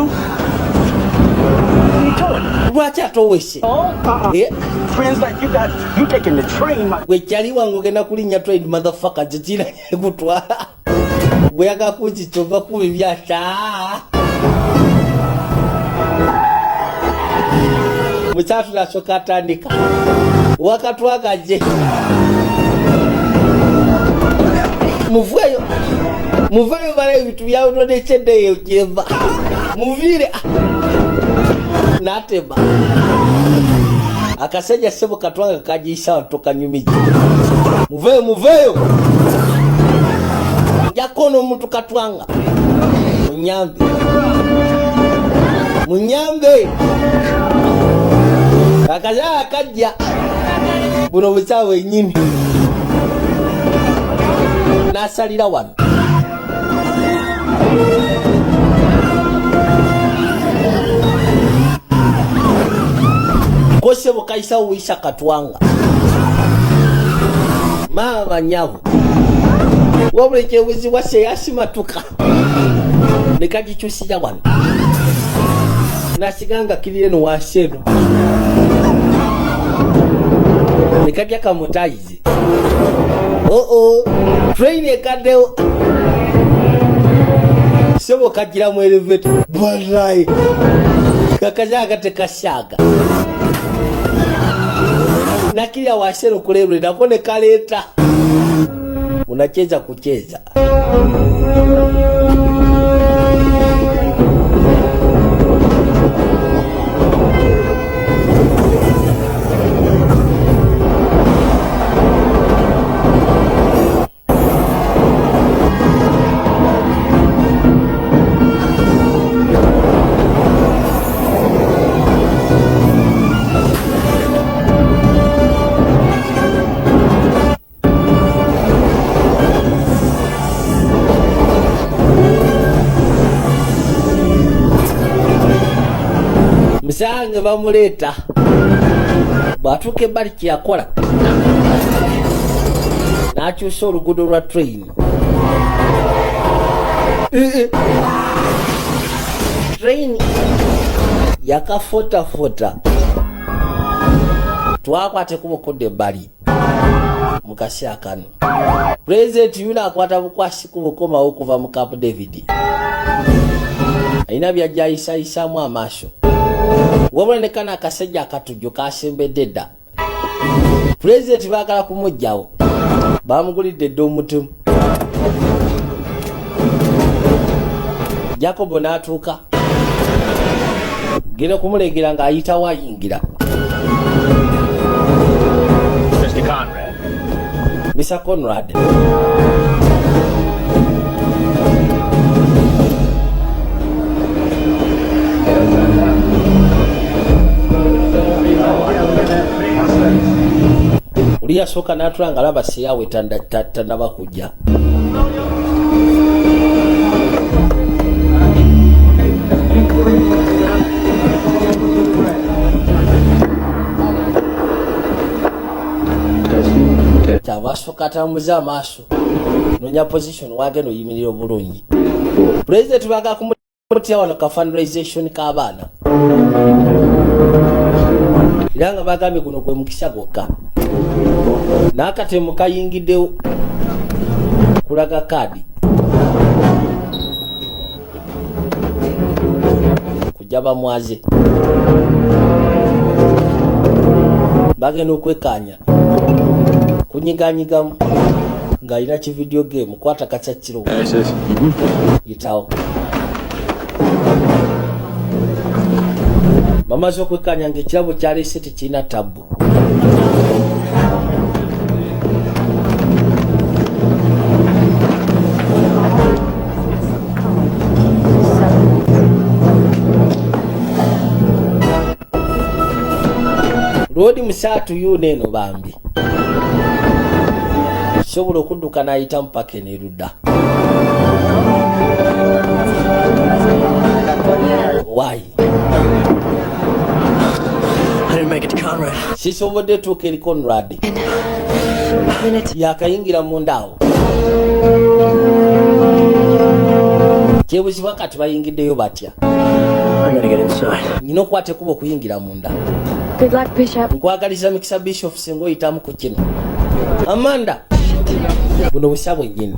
Lwaki atowese? Friends like you taking the train, my... Gwe kyali wange ogenda kulinnya train motherfucker jijira kutwala. Gwe yaga kunzitova kubi byasa. Mukyatu nasooka atandika. Wakatwagaje. Muveyo bala ebitu byawe nonekyeddeyo gyeva. Muvire. Nateba. Akasajja ssebo katwanga kajiisa watoka nyumiji. Muveyo. Njakono omuntu katwanga. Munyambe. Akajja akajja. Buno bukyawe nyini. Nasalira wano. Kose bukaisa uisha katwanga. Mama nyabo. Wabuleke wizi wase yasimatuka. Nekagikyusija wano. Nasiganga kirieno waseno. Nekajja kamutaize. Train ekadeo. Sebo kagira mu elevator. Balai. Kakajaga tekashaga. Nakilia wasero kulebule nakone kaleta. Unacheza kucheza. Musange bamuleta. Batuke bali kyakola. Nakyusa oluguudo lwa train. Train yakafota. Twakwate kubukodde ebbali. Mukasi akano. President yuna akwata bukwasi kubukoma okuva mu Camp David. Aina byajayisayisaamu amaaso. Wabula ne kana akasajja akatujjo kasembedde dda. President baagala kumugjawo. Bamugulidde dda omutumu. Jacobo n'atuuka. genda kumulegera ng'ayita wayingira. Mr. Conrad. Mr. Conrad. Uli yasooka n'atula nga laba siyawe tannaba kujja. Kyava asooka atambuze amaaso noonya position wagenda oyimirira obulungi. Pulezidenti baga kumutya wano ka fundraisation k'abaana era nga bagambye guno gwe mukisa gwokka. N'akatemu kayingiddewo kulaga kaadi kujja bamwaze bagenda okwekanya kunyiganyigamu ng'alina ki video game kwata kacakkiro yitawo bamaze okwekanya ng'ekirabo kyaleese tekirina tabbu. Roadi musaatu yuno eno bambi sobola okudduka n'ayita mpaka enerudda. Why? I didn't make it to Conrad. Sisobodde tuuka eri Conrad. Yakayingira mundaawo. Kyebuzibwa kati bayingiddeyo batya. I gotta get inside. Nina okwata ekkubo okuyingira munda. Good luck, Bishop. Nkwagaliza mikisa Bishop singa oyitamu ku kino. Amanda. Buno busya bwennyini.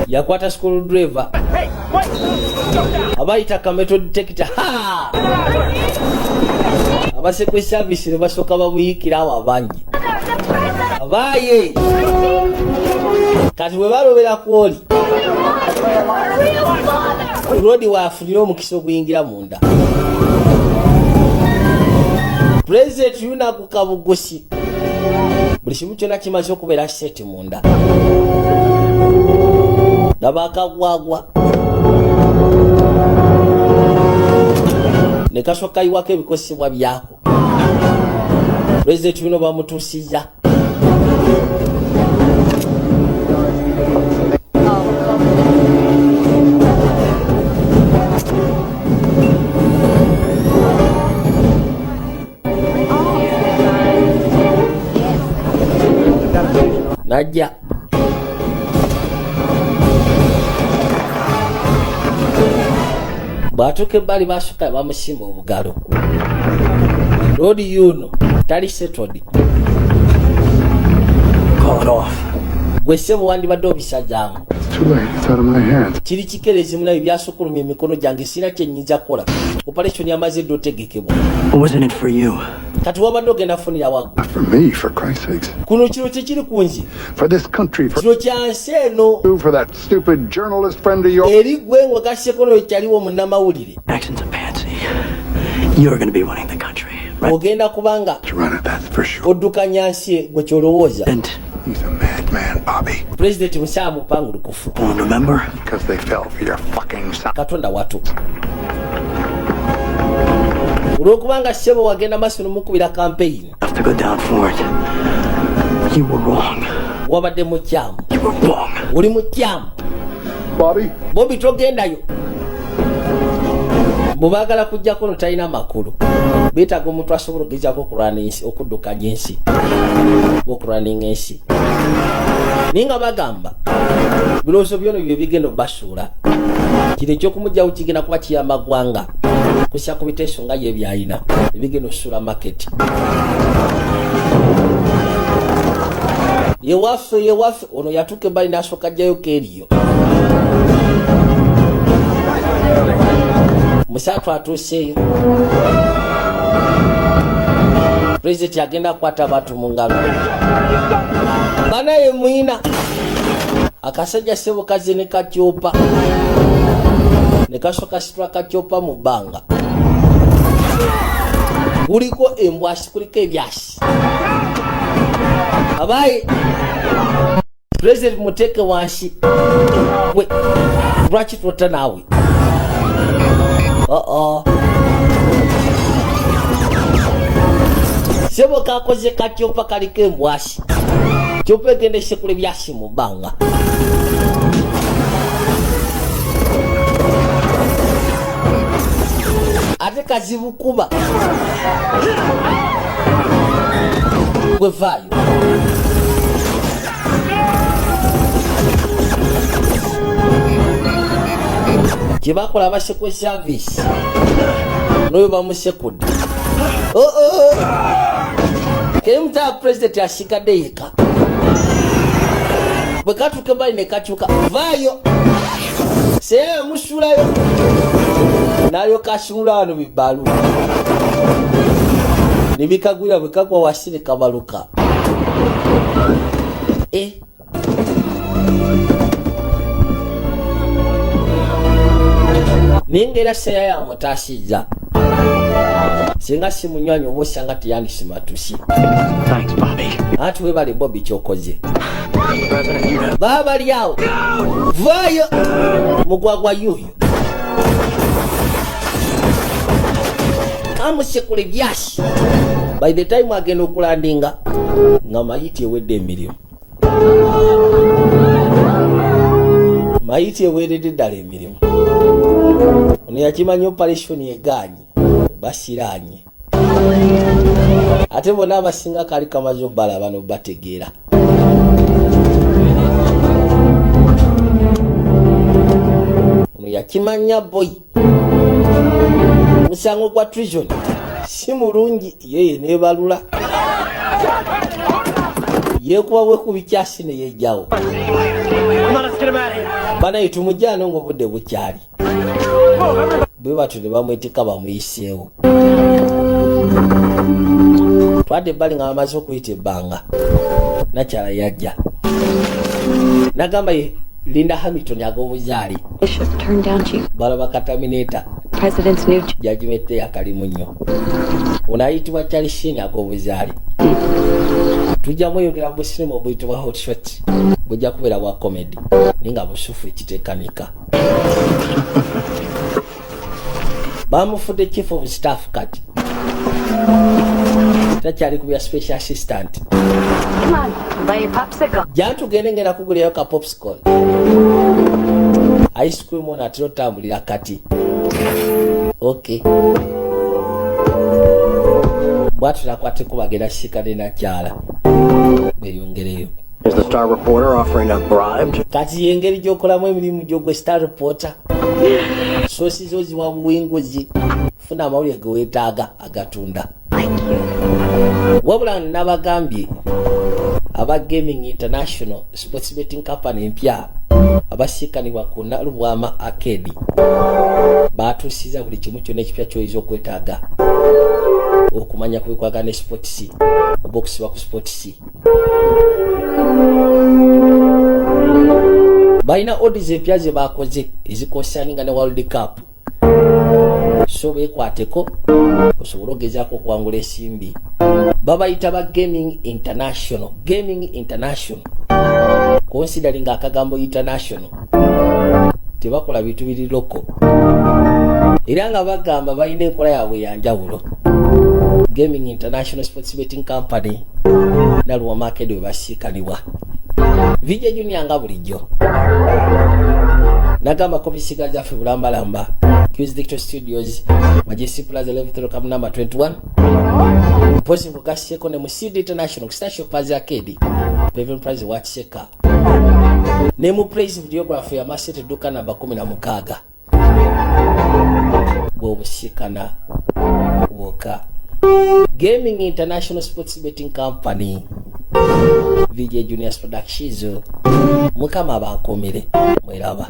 Yakwata school driver. Abayita ka metal detector. Abasekwe service ne basooka babuyikira awo abangi. Abaye. Kati bwe balobera kwoli. Roadi waafunira omukisa oguyingira munda. President yunaku kabugosi. Buli kimu kyonna kimaze okubeera seti munda. Laba akagwagwa. Ne kasooka yiwako ebikosebwa byako. President yuno bamutuusiza. Najja bwatuuka ebbali basooka bamusimba obugalo. Roadi yuno tali settled. Call it off. Gwe ssebo wandibadde obisajjangu. Too late. It's out of my hands. Kiri kikeerezi munayo byasukulumya emikono gyange sina kye nnyinza kukola. Operation yamaze dde otegekebwa. Wasn't it for you? Kati wabadde ogenda funira waggu. For me, for Christ's sakes. Kuno kino tekiri ku nze. For this country. For kino kya nsi eno. For that stupid journalist friend of yours. Eri gwe ng'ogasseko n'okyaliwo munnamawulire. Actions of Patsy. You're going to be running the country. Right? Ogenda kubanga. To run it, that's for sure. Oddukanya nsi gwe kyolowooza. And he's a madman, Bobby. President musaamu pangulukufu. Remember? Because they fell for your fucking son. Katonda watu. Olwokubanga ssebo wagenda maaso n'omukubira campaign. Have to go down for it. You were wrong. Wabadde mukyamu. You were wrong. Oli mukyamu. Bobby togendayo. Bw'obaagala kujjako no talina makulu. Beetaaga omuntu asobola okugezaako okuddukanya ensi. Okuraninga ensi. Naye nga bagamba birowoozo byono bye bigenda obbasuula. Kino ekyokumugyawo kigenda kuba kiyamba ggwanga. Kusya ku biteeso nga ye byalina ebigenda osuula market. Yewaffe ono yatuuka ebbali n'asooka ajjayo keeriyo. Musaatu atuuseeyo. President agenda akwata abantu mu ngalo. Banaye mwina akasajja sebo kaze ne kachopa ne kasoka sitwa kachopa mu bbanga kuliko embwasi kuliko ebyasi abaye President muteke wansi we lwaki twota naawe sebo kakoze kachopa kaliko embwasi chopa egende sekule byasi mu bbanga ate kazibu kuba gwevaayo kyebakola abasekwe service noyo bamusekudde kemutaa president asigadde yeka bwe katuuke mbali ne kakyuka vaayo seyewe musulayo nayo kasula wano bibalu nibikagwira bwe kagwa wasire kabaluka ningera seya ya mutasiza singa simunywanyi oba osanga tiyandisimatusi Thanks, Bobby. ati webale Bobby kyokoze baba bali awo vaayo mugwagwa yuyo amusekule byasi by the time agenda okulandinga nga mayiti ewedde emirimu mayiti eweredde ddala emirimu ono yakimanya operation eganyi basiranye ate bona abasinga kali kamaze obbala bano bategeera ono yakimanya boy musango gwa treason si mulungi yeye nebalula yekuba bwe kubikyasi ne yejjawo bana yitumujjano ng'obudde bukyali bwe batyo ne bamwetika bamuyiseewo twadde ebbali nga bamaze okuyita ebbanga nakyala yajja nagamba ye Linda Hamilton ag'obuzaali balaba katamineta jajimette yakalimu nnyo ono ayitibwa Charles ag'obuzaali tujja mweyongera mu sinema obuyitibwa hot shot bujja kubeera bwa comedy ninga busufu ekiteekanika bamufudde chief of staff kati takyali kubya special assistant jantugende ngenda kugulirayo ka popsicle ice cream ono atera otambulira kati okay bwatulakwateko bagenda sikane nakyala beyongereyo. Is the Star Reporter offering a bribe? Kati yengeri gyokolamu emirimu gyogwe Star Reporter sosi zo ziwa buwinguzi funa amawulire ge weetaaga agatunda wabula nabagambye aba Gaming International Sports Betting Company empya abasikanibwa ku Nalubwama Arcade batusiza buli kimu kyonna ekipya kyoyinza okwetaaga okumanya kubikwaga ne sports oba okusiba ku sports balina odds empya ze bakoze ezikosaninga ne World Cup so bekwateko osobola ogezaako okuwangula esimbi babayita ba Gaming International considering akagambo international tebakola bintu biri loko era nga bagamba balina enkola yaabwe yanjawulo. Gaming International Sports Betting Company Nalwa Market we basikanibwa vijja junior nga bulijjo nagamba kopisiga zaffe bulambalamba Q Digital Studios Majesty Plaza Level Cam number 21 posi mukaseko ne Musidi International Station Plaza Arcade Bevel Prize Watch Seka ne mu praise videographer ya Masete Duka namba 16 bwobusikana woka Gaming International Sports Betting Company VJ Juniors Productions mukama bakomere mweraba